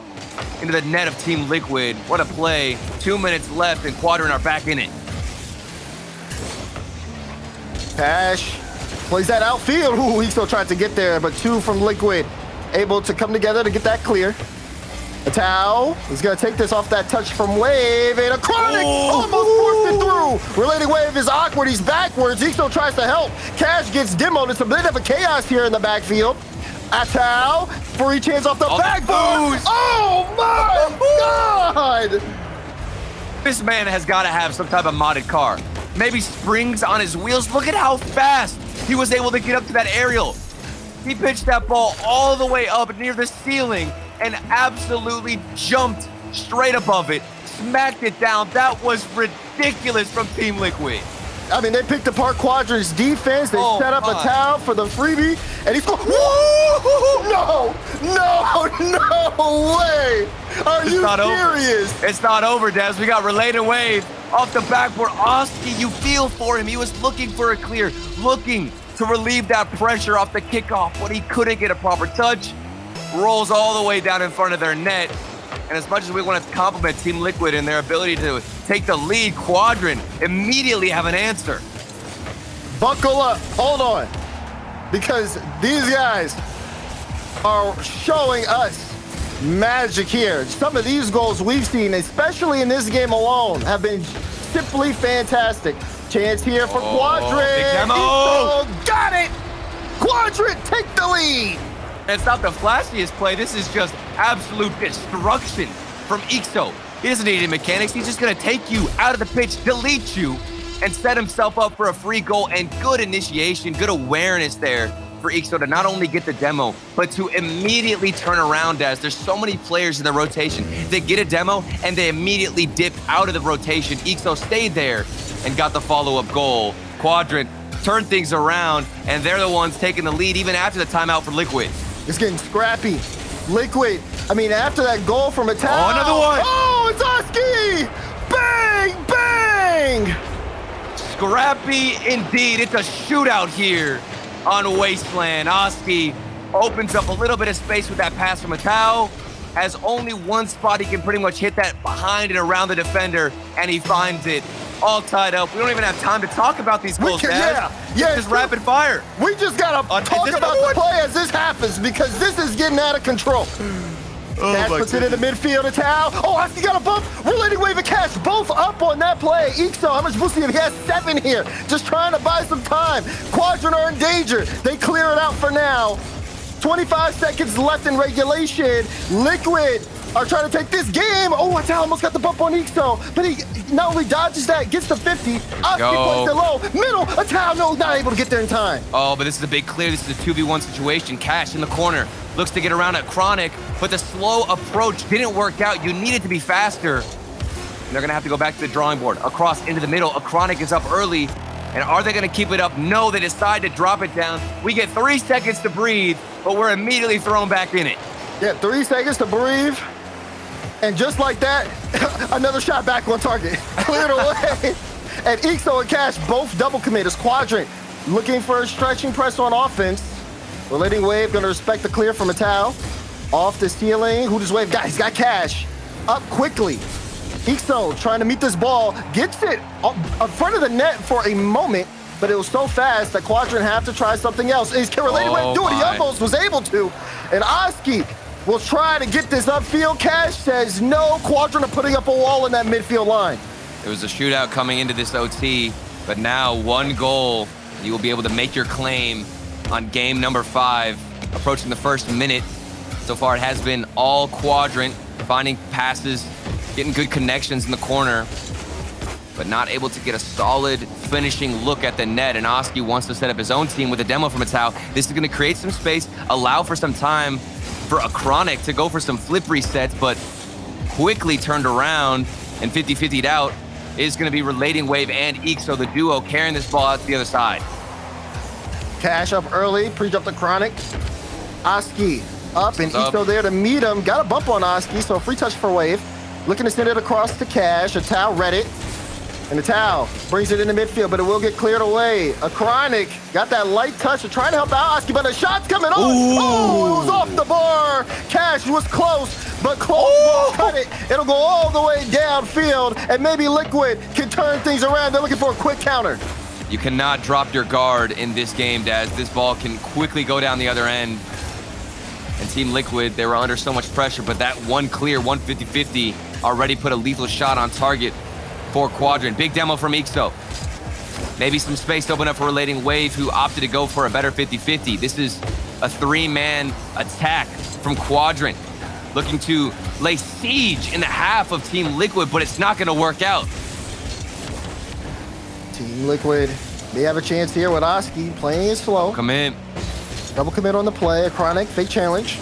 into the net of Team Liquid. What a play. 2 minutes left, and Quadrant are back in it. Cash plays that outfield. Ooh, Ixo tried to get there, but two from Liquid able to come together to get that clear. Atao is going to take this off that touch from Wave, and a Chronic almost forced it through. Relating Wave is awkward. He's backwards. Ixo tries to help. Cash gets demoed. It's a bit of a chaos here in the backfield. Atao, free chance off the backboard. Oh my God! This man has got to have some type of modded car. Maybe springs on his wheels. Look at how fast he was able to get up to that aerial. He pitched that ball all the way up near the ceiling and absolutely jumped straight above it, smacked it down. That was ridiculous from Team Liquid. I mean, they picked apart Quadrant's defense. They set up Atao for the freebie, and he's going, no way. Are you serious? It's not over, Des. We got related Wave off the backboard. Oski, you feel for him. He was looking for a clear, looking to relieve that pressure off the kickoff, but he couldn't get a proper touch. Rolls all the way down in front of their net. And as much as we want to compliment Team Liquid and their ability to take the lead, Quadrant immediately have an answer. Buckle up, hold on. Because these guys are showing us magic here. Some of these goals we've seen, especially in this game alone, have been simply fantastic. Chance here for Quadrant. Big demo. Got it. Quadrant take the lead. It's not the flashiest play. This is just absolute destruction from Ixo. He doesn't need any mechanics. He's just going to take you out of the pitch, delete you, and set himself up for a free goal. And good initiation, good awareness there for Ixo to not only get the demo, but to immediately turn around as there's so many players in the rotation. They get a demo, and they immediately dip out of the rotation. Ixo stayed there and got the follow-up goal. Quadrant turned things around, and they're the ones taking the lead even after the timeout for Liquid. It's getting scrappy. Liquid, I mean, after that goal from Atao. Oh, another one. Oh, it's Oski. Bang, bang. Scrappy indeed. It's a shootout here on Wasteland. Oski opens up a little bit of space with that pass from Atao. Has only one spot he can pretty much hit that behind and around the defender, and he finds it. All tied up. We don't even have time to talk about these goals, Dad. Yeah, just rapid fire. We just gotta talk about the play as this happens, because this is getting out of control. Cash puts it in the midfield. Atao. Oh, Oski got a bump. Relating Wave and Cash both up on that play. Ixo, how much boost do you have? He has 7 here. Just trying to buy some time. Quadrant are in danger. They clear it out for now. 25 seconds left in regulation. Liquid are trying to take this game. Oh, Atal almost got the bump on Ixo, but he not only dodges that, gets to 50. Oski plays it low. Middle, Atal, no, not able to get there in time. Oh, but this is a big clear. This is a 2v1 situation. Cash in the corner. Looks to get around at Chronic, but the slow approach didn't work out. You needed to be faster. And they're going to have to go back to the drawing board. Across into the middle. A Chronic is up early. And are they going to keep it up? No, they decide to drop it down. We get 3 seconds to breathe, but we're immediately thrown back in it. Yeah, 3 seconds to breathe. And just like that, another shot back on target. Cleared away. And Ixo and Cash both double commit as Quadrant looking for a stretching press on offense. Relating Wave gonna respect the clear from Atal. Off the ceiling. Who does Wave got? He's got Cash. Up quickly. Ixo trying to meet this ball. Gets it in front of the net for a moment, but it was so fast that Quadrant have to try something else. Can Relating Wave do it? He almost was able to. And Oski will try to get this upfield. Cash says no. Quadrant are putting up a wall in that midfield line. It was a shootout coming into this OT, but now 1 goal. You will be able to make your claim on game number 5, approaching the first minute. So far, it has been all Quadrant, finding passes, getting good connections in the corner, but not able to get a solid finishing look at the net. And Oski wants to set up his own team with a demo from Atal. This is going to create some space, allow for some time for a Chronic to go for some flip resets, but quickly turned around and 50-50'd out is going to be Relating Wave and Ixo, the duo, carrying this ball out to the other side. Cash up early, pre-jump the Chronic. Oski up, and Ixo there to meet him. Got a bump on Oski, so a free touch for Wave. Looking to send it across to Cash. Atal read it. And Atal brings it into midfield, but it will get cleared away. A Chronic got that light touch to try to help out Oski, but the shot's coming on. Oh, it was off the bar. Cash was close, but close will cut it. It'll go all the way downfield, and maybe Liquid can turn things around. They're looking for a quick counter. You cannot drop your guard in this game, Daz. This ball can quickly go down the other end. And Team Liquid, they were under so much pressure, but that one clear 150-50 already put a lethal shot on target for Quadrant. Big demo from Ixo. Maybe some space to open up for Relating Wave, who opted to go for a better 50-50. This is a 3-man attack from Quadrant, looking to lay siege in the half of Team Liquid, but it's not going to work out. Team Liquid may have a chance here with Oski playing it slow. Come in. Double commit on the play. A Chronic fake challenge.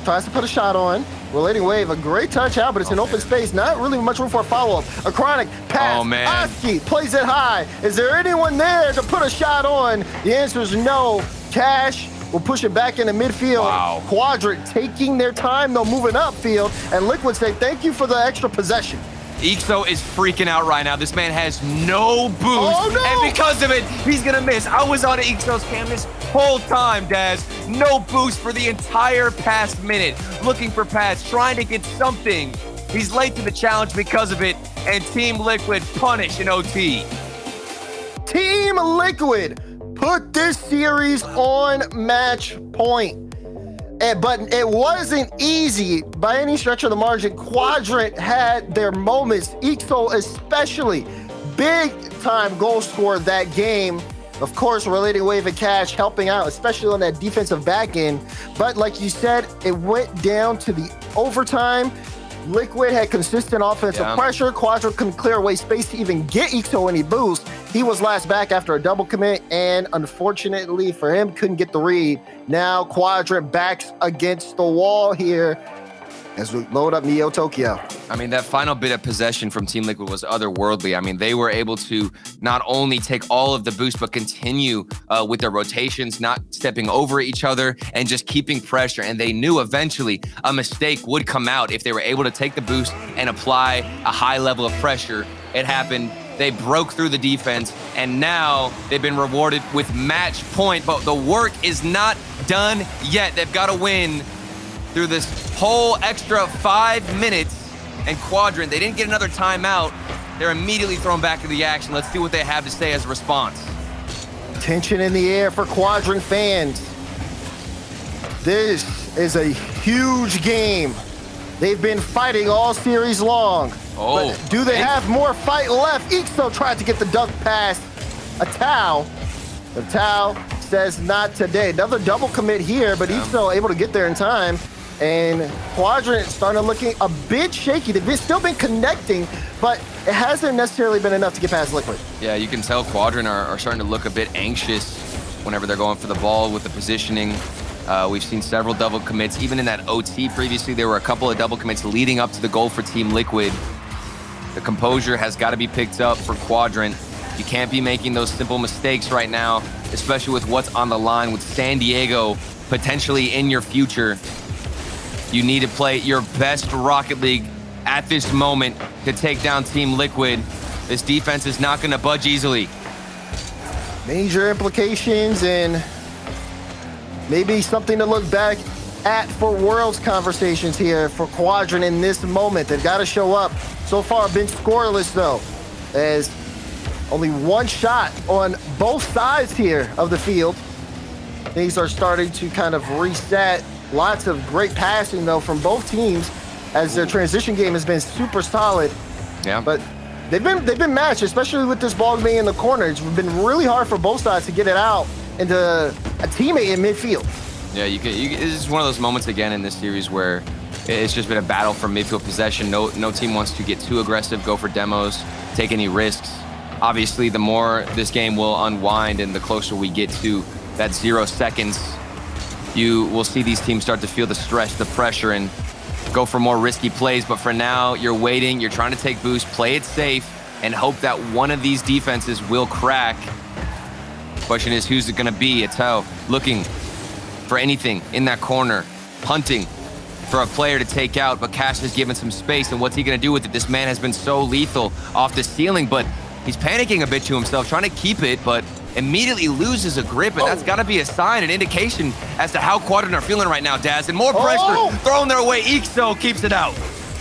Tries to put a shot on. Relating Wave, a great touch out, but it's in open space. Not really much room for a follow-up. A Chronic pass. Oh, man. Oski plays it high. Is there anyone there to put a shot on? The answer is no. Cash will push it back into midfield. Wow. Quadrant taking their time, though, moving upfield. And Liquid say, thank you for the extra possession. Ixo is freaking out right now. This man has no boost, Oh, no! and because of it, he's gonna miss. I was on Ixo's cam this whole time, Daz. No boost for the entire past minute. Looking for pads, trying to get something. He's late to the challenge because of it, and Team Liquid punish in OT. Team Liquid put this series on match point. But it wasn't easy by any stretch of the margin. Quadrant had their moments, Ixo especially. Big time goal scorer that game. Of course, Relating Wave and Cash helping out, especially on that defensive back end. But like you said, it went down to the overtime. Liquid had consistent offensive pressure. Quadrant couldn't clear away space to even get Ixo any boost. He was last back after a double commit, and unfortunately for him, couldn't get the read. Now Quadrant backs against the wall here as we load up Neo Tokyo. I mean, that final bit of possession from Team Liquid was otherworldly. I mean, they were able to not only take all of the boost, but continue with their rotations, not stepping over each other and just keeping pressure. And they knew eventually a mistake would come out if they were able to take the boost and apply a high level of pressure. It happened. They broke through the defense, and now they've been rewarded with match point. But the work is not done yet. They've got to win through this whole extra 5 minutes. And Quadrant, they didn't get another timeout. They're immediately thrown back into the action. Let's see what they have to say as a response. Tension in the air for Quadrant fans. This is a huge game. They've been fighting all series long. But do they have more fight left? Ixo tried to get the dunk past Atal. Atal says not today. Another double commit here, but he's still able to get there in time. And Quadrant starting to looking a bit shaky. They've still been connecting, but it hasn't necessarily been enough to get past Liquid. Yeah, you can tell Quadrant are starting to look a bit anxious whenever they're going for the ball with the positioning. We've seen several double commits. Even in that OT previously, there were a couple of double commits leading up to the goal for Team Liquid. The composure has got to be picked up for Quadrant. You can't be making those simple mistakes right now, especially with what's on the line with San Diego potentially in your future. You need to play your best Rocket League at this moment to take down Team Liquid. This defense is not going to budge easily. Major implications and maybe something to look back at for Worlds conversations here for Quadrant in this moment. They've got to show up. So far, been scoreless though, as only one shot on both sides here of the field. Things are starting to kind of reset. Lots of great passing though from both teams as their transition game has been super solid. Yeah. But they've been matched, especially with this ball being in the corner. It's been really hard for both sides to get it out into a teammate in midfield. Yeah, this is one of those moments again in this series where it's just been a battle for midfield possession. No team wants to get too aggressive, go for demos, take any risks. Obviously, the more this game will unwind and the closer we get to that 0 seconds, you will see these teams start to feel the stress, the pressure, and go for more risky plays. But for now, you're waiting, you're trying to take boost, play it safe, and hope that one of these defenses will crack. Question is, who's it gonna be? Atel looking for anything in that corner, hunting for a player to take out, but Cash has given some space, and what's he gonna do with it? This man has been so lethal off the ceiling, but he's panicking a bit to himself, trying to keep it, but immediately loses a grip, and that's gotta be a sign, an indication as to how Quadrant are feeling right now, Daz. And more pressure thrown their way. Ixo keeps it out.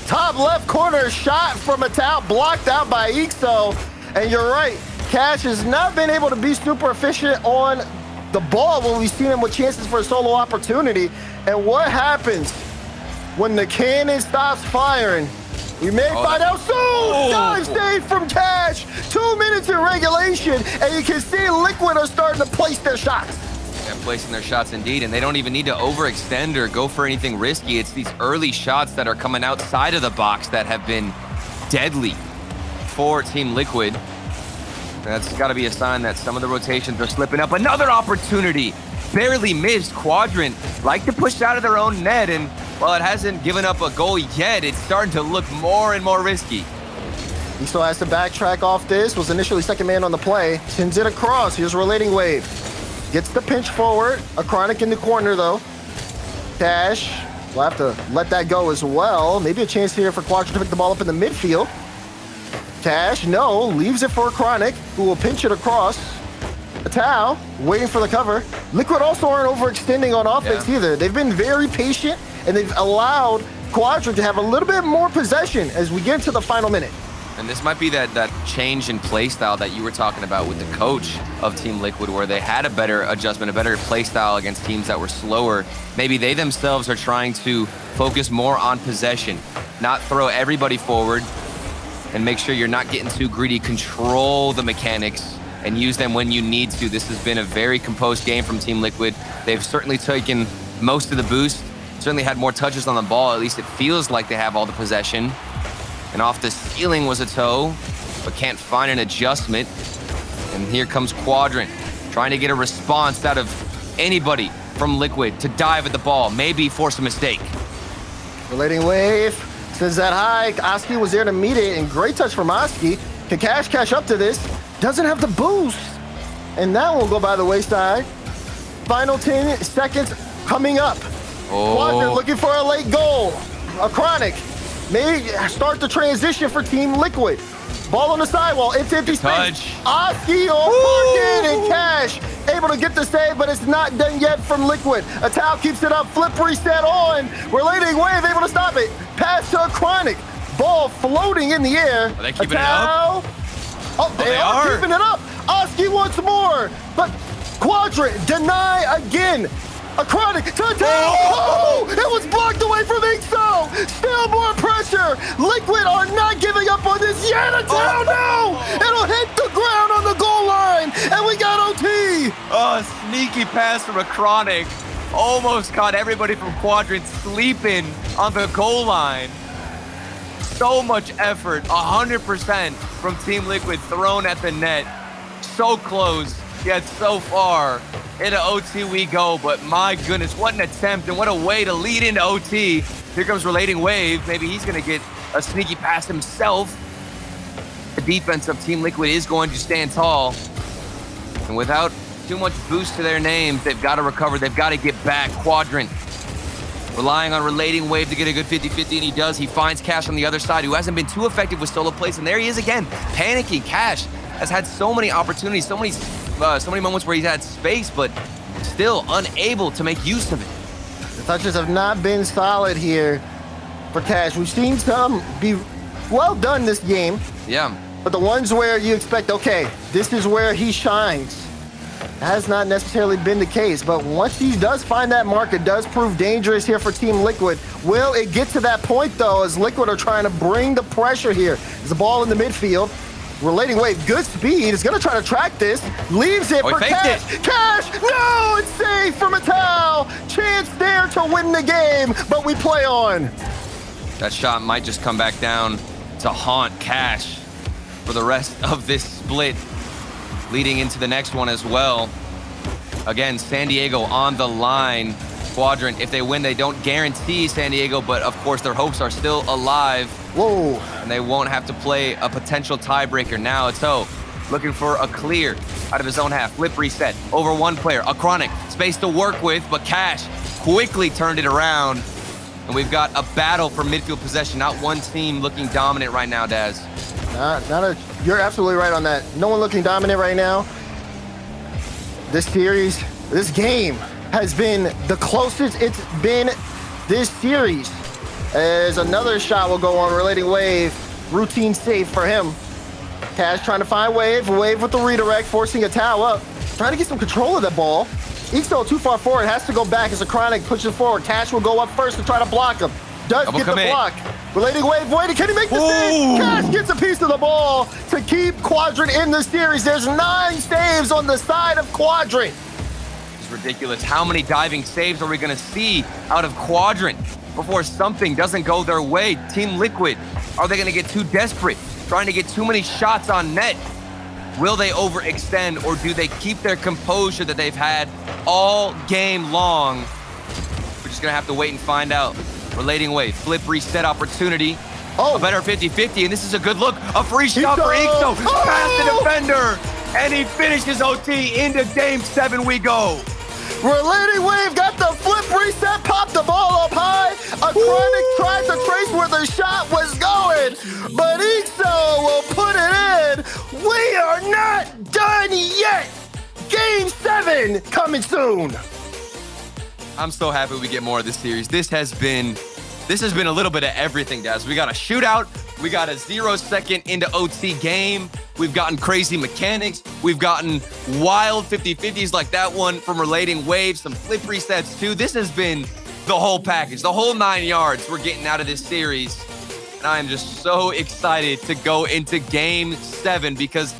Top left corner shot from Atal, blocked out by Ixo. And you're right, Cash has not been able to be super efficient on the ball when we've seen him with chances for a solo opportunity. And what happens when the cannon stops firing? We may find out soon. Dive save from Cash. 2 minutes in regulation, and you can see Liquid are starting to place their shots. Yeah, placing their shots indeed, and they don't even need to overextend or go for anything risky. It's these early shots that are coming outside of the box that have been deadly for Team Liquid. That's got to be a sign that some of the rotations are slipping up. Another opportunity, barely missed. Quadrant like to push out of their own net, and while it hasn't given up a goal yet, it's starting to look more and more risky. He still has to backtrack off this. Was initially second man on the play. Sends it across. Here's Relating Wave. Gets the pinch forward. A Chronic in the corner, though. Cash will have to let that go as well. Maybe a chance here for Quadrant to pick the ball up in the midfield. Cash, no. Leaves it for a Chronic, who will pinch it across. Atal, waiting for the cover. Liquid also aren't overextending on offense either. They've been very patient, and they've allowed Quadrant to have a little bit more possession as we get into the final minute. And this might be that change in play style that you were talking about with the coach of Team Liquid, where they had a better adjustment, a better play style against teams that were slower. Maybe they themselves are trying to focus more on possession, not throw everybody forward, and make sure you're not getting too greedy. Control the mechanics and use them when you need to. This has been a very composed game from Team Liquid. They've certainly taken most of the boost, certainly had more touches on the ball. At least it feels like they have all the possession. And off the ceiling was a toe, but can't find an adjustment. And here comes Quadrant, trying to get a response out of anybody from Liquid to dive at the ball, maybe force a mistake. Relating Wave, sends that high. Oski was there to meet it, and great touch from Oski. Can Cash catch up to this? Doesn't have the boost, and that will go by the wayside. Final 10 seconds coming up. Quadrant looking for a late goal. A Chronic may start the transition for Team Liquid. Ball on the sidewall, it's empty space. Oski on and Cash able to get the save, but it's not done yet from Liquid. Atal keeps it up, flip reset on. Relating Wave able to stop it. Pass to a Chronic. Ball floating in the air. Are they keeping it up? Oh, they are keeping it up. Oski once more, but Quadrant deny again. A Chronic to Atal. Oh, it was blocked away from Ixo. Still more pressure. Liquid are not giving up on this yet. Atal, no. It'll hit the ground on the goal line, and we got OT. Oh, sneaky pass from a Chronic. Almost caught everybody from Quadrant sleeping on the goal line. So much effort, 100% from Team Liquid thrown at the net. So close, yet so far. Into OT we go, but my goodness, what an attempt and what a way to lead into OT. Here comes Relating Wave. Maybe he's gonna get a sneaky pass himself. The defense of Team Liquid is going to stand tall. And without too much boost to their names, they've got to recover. They've got to get back. Quadrant relying on Relating Wave to get a good 50-50, and he does. He finds Cash on the other side, who hasn't been too effective with solo plays, and there he is again, panicking. Cash has had so many opportunities, so many moments where he's had space, but still unable to make use of it. The touches have not been solid here for Cash. We've seen some be well done this game. Yeah. But the ones where you expect, okay, this is where he shines, has not necessarily been the case. But once he does find that mark, it does prove dangerous here for Team Liquid. Will it get to that point, though, as Liquid are trying to bring the pressure here? There's a ball in the midfield. Relating Wave, good speed, is going to try to track this. Leaves it for Cash. Cash, no, it's safe for Mattel. Chance there to win the game, but we play on. That shot might just come back down to haunt Cash for the rest of this split, leading into the next one as well. Again, San Diego on the line. Quadrant, if they win, they don't guarantee San Diego, but of course their hopes are still alive. Whoa. And they won't have to play a potential tiebreaker. Now it's O looking for a clear out of his own half. Flip reset over one player. A Chronic, space to work with, but Cash quickly turned it around. And we've got a battle for midfield possession. Not one team looking dominant right now, Daz. You're absolutely right on that. No one looking dominant right now. This series, this game has been the closest it's been this series. As another shot will go on Relating Wave. Routine save for him. Cash trying to find Wave. Wave with the redirect, forcing a towel up. Trying to get some control of the ball. Ixo too far forward, has to go back as a Chronic pushes forward. Cash will go up first to try to block him. Does get the block. Relating Wave waiting. Can he make the save? Cash gets a piece of the ball to keep Quadrant in the series. There's 9 saves on the side of Quadrant. It's ridiculous. How many diving saves are we going to see out of Quadrant before something doesn't go their way? Team Liquid, are they going to get too desperate, trying to get too many shots on net? Will they overextend, or do they keep their composure that they've had all game long? We're just going to have to wait and find out. Relating Wave, flip reset opportunity. A better 50-50, and this is a good look. A free shot for Ixo. Past the defender, and he finishes OT. Into game 7 we go. Relating Wave got the flip reset, popped the ball up high. A Chronic tried to trace where the shot was going, but Ixo will put it in. We are not done yet. Game 7 coming soon. I'm so happy we get more of this series. This has been a little bit of everything, guys. We got a shootout. We got a 0-second into OT game. We've gotten crazy mechanics. We've gotten wild 50-50s like that one from Relating Wave, some flip resets too. This has been the whole package, the whole 9 yards we're getting out of this series. And I am just so excited to go into game 7 because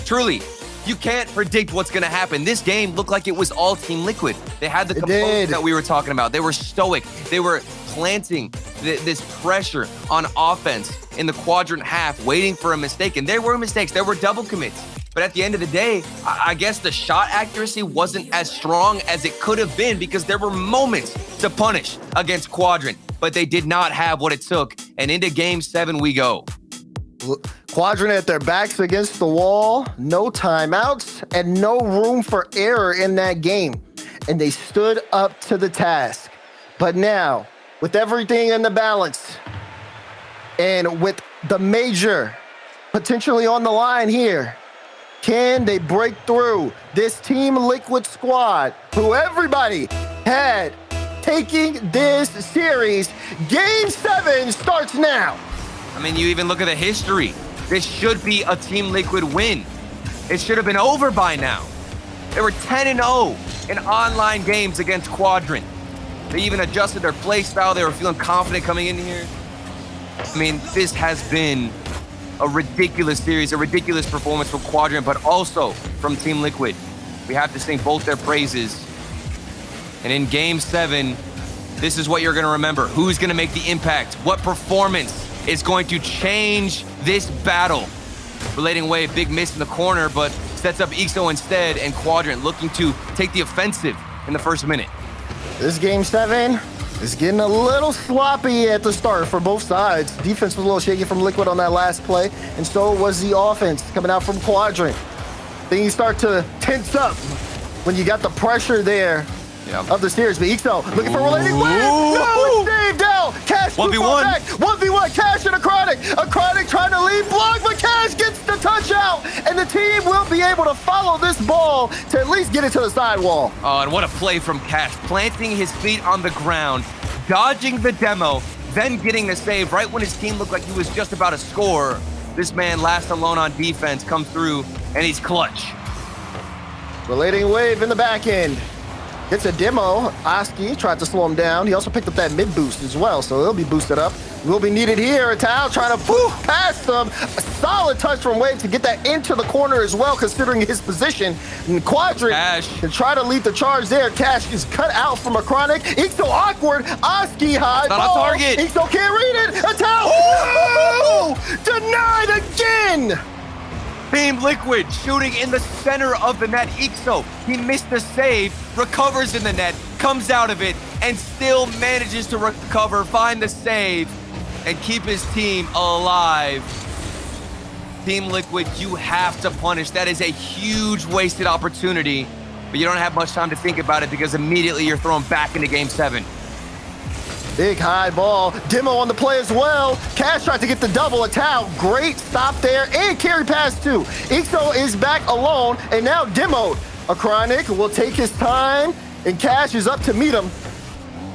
truly, you can't predict what's going to happen. This game looked like it was all Team Liquid. They had the composure that we were talking about. They were stoic. They were planting this pressure on offense in the Quadrant half, waiting for a mistake. And there were mistakes. There were double commits. But at the end of the day, I guess the shot accuracy wasn't as strong as it could have been because there were moments to punish against Quadrant. But they did not have what it took. And into game 7 we go. Quadrant at their backs against the wall, no timeouts, and no room for error in that game. And they stood up to the task. But now, with everything in the balance, and with the major potentially on the line here, can they break through this Team Liquid squad, who everybody had taking this series? Game 7 starts now. I mean, you even look at the history. This should be a Team Liquid win. It should have been over by now. They were 10-0 in online games against Quadrant. They even adjusted their play style. They were feeling confident coming in here. I mean, this has been a ridiculous series, a ridiculous performance from Quadrant, but also from Team Liquid. We have to sing both their praises. And in Game 7, this is what you're going to remember. Who's going to make the impact? What performance is going to change this battle? Relating Wave, big miss in the corner, but sets up EXO instead, and Quadrant looking to take the offensive in the first minute. This Game 7 is getting a little sloppy at the start for both sides. Defense was a little shaky from Liquid on that last play, and so was the offense coming out from Quadrant. Things start to tense up when you got the pressure there of the series. But EXO looking for relating wave. No, it's saved out. Cash 1v1 back. 1v1, Cash and Acronic. Acronic trying to lead block, but Cash gets the touch out, and the team will be able to follow this ball to at least get it to the sidewall. Oh, and what a play from Cash, planting his feet on the ground, dodging the demo, then getting the save right when his team looked like he was just about to score. This man, last alone on defense, comes through, and he's clutch. Relating wave in the back end. Gets a demo. Oski tried to slow him down. He also picked up that mid boost as well, so he'll be boosted up. Will be needed here. Tao trying to past them. A solid touch from Wave to get that into the corner as well, considering his position. And Quadrant can try to lead the charge there. Cash is cut out from Acronic. EXO awkward. Oski high. Not ball. a target. EXO can't read it. A Tao. Denied again. Team Liquid shooting in the center of the net. EXO, he missed the save, recovers in the net, comes out of it, and still manages to recover, find the save, and keep his team alive. Team Liquid, you have to punish. That is a huge wasted opportunity, but you don't have much time to think about it because immediately you're thrown back into Game 7. Big high ball. Demo on the play as well. Cash tried to get the double. A Tao. Great stop there. And carry pass too. EXO is back alone. And now demoed. Acronic will take his time. And Cash is up to meet him.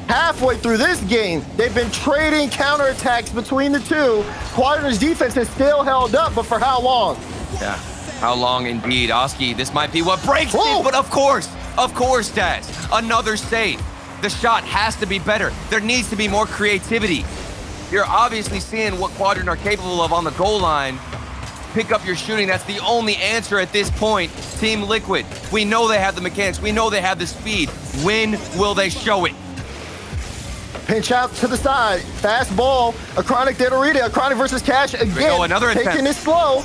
Halfway through this game, they've been trading counterattacks between the two. Quadrant's defense is still held up, but for how long? Yeah, how long indeed. Oski, this might be what breaks it, but of course, Daz, another save. The shot has to be better. There needs to be more creativity. You're obviously seeing what Quadrant are capable of on the goal line. Pick up your shooting. That's the only answer at this point. Team Liquid, we know they have the mechanics. We know they have the speed. When will they show it? Pinch out to the side. Fast ball. Acronic there to read it. Acronic versus Cash again. Another taking attempt. it slow.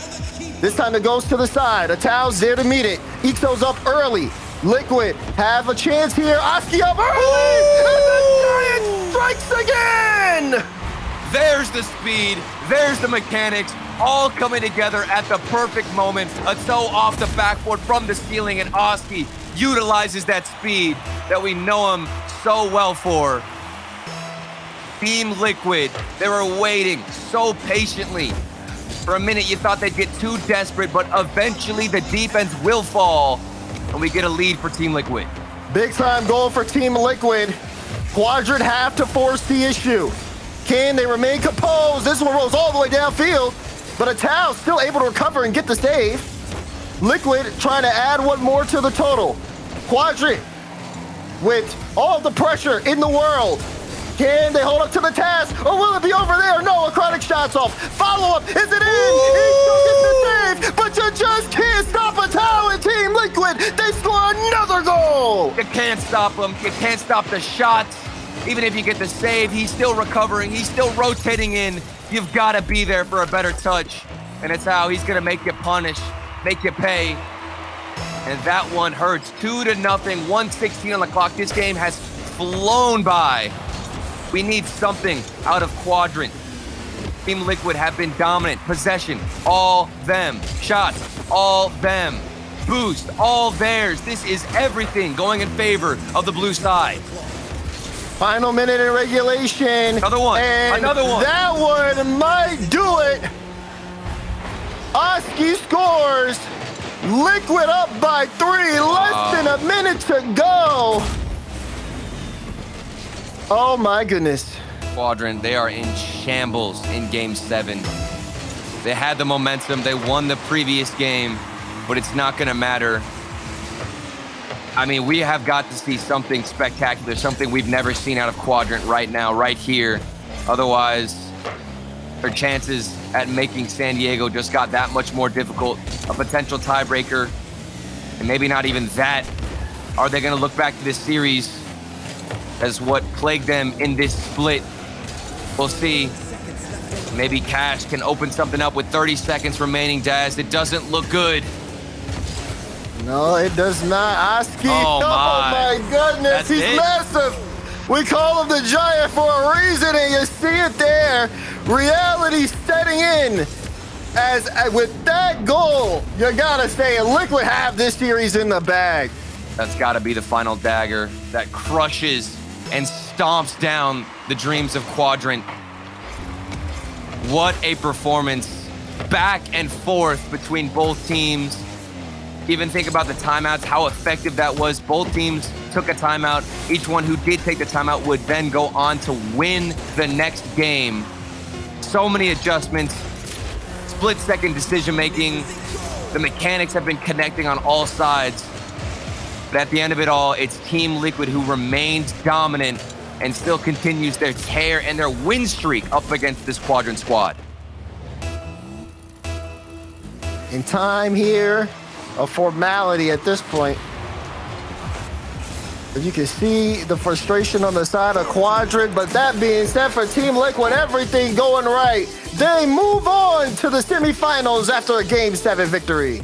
This time it goes to the side. A Tao's there to meet it. EXO's up early. Liquid have a chance here. Oski up early! And the Giant strikes again! There's the speed. There's the mechanics. All coming together at the perfect moment. A toe off the backboard from the ceiling, and Oski utilizes that speed that we know him so well for. Team Liquid, they were waiting so patiently. For a minute, you thought they'd get too desperate, but eventually the defense will fall, and we get a lead for Team Liquid. Big time goal for Team Liquid. Quadrant have to force the issue. Can they remain composed? This one rolls all the way downfield, but a Tao still able to recover and get the save. Liquid trying to add one more to the total. Quadrant with all the pressure in the world. Can they hold up to the task, or will it be over there? No, Acronic shots off. Follow-up, is it in? EXO gets the save, but you just can't stop a Tao and Team Liquid. They score another goal. You can't stop him. You can't stop the shots. Even if you get the save, he's still recovering. He's still rotating in. You've got to be there for a better touch. And it's how he's going to make you punish, make you pay. And that one hurts. 2-0, 1:16 on the clock. This game has flown by. We need something out of Quadrant. Team Liquid have been dominant. Possession, all them. Shots, all them. Boost, all theirs. This is everything going in favor of the blue side. Final minute in regulation. Another one, and another one. That one might do it. Oski scores. Liquid up by 3. Less than a minute to go. Oh my goodness. Quadrant, they are in shambles in Game 7. They had the momentum. They won the previous game, but it's not going to matter. I mean, we have got to see something spectacular, something we've never seen out of Quadrant right now, right here. Otherwise, their chances at making San Diego just got that much more difficult. A potential tiebreaker And maybe not even that. Are they going to look back to this series as what plagued them in this split? We'll see. Maybe Cash can open something up with 30 seconds remaining, Daz. It doesn't look good. No, it does not. Oski, Oh, my goodness, That's he's it. massive. We call him the Giant for a reason, and you see it there. Reality setting in. As with that goal, you gotta say, Liquid have this series in the bag. That's got to be the final dagger that crushes and stomps down the dreams of Quadrant. What a performance. Back and forth between both teams. Even think about the timeouts, how effective that was. Both teams took a timeout. Each one who did take the timeout would then go on to win the next game. So many adjustments, split-second decision-making. The mechanics have been connecting on all sides. But at the end of it all, it's Team Liquid who remains dominant and still continues their tear and their win streak up against this Quadrant squad. In time here, a formality at this point. As you can see the frustration on the side of Quadrant, but that being said, for Team Liquid, everything going right. They move on to the semifinals after a Game 7 victory.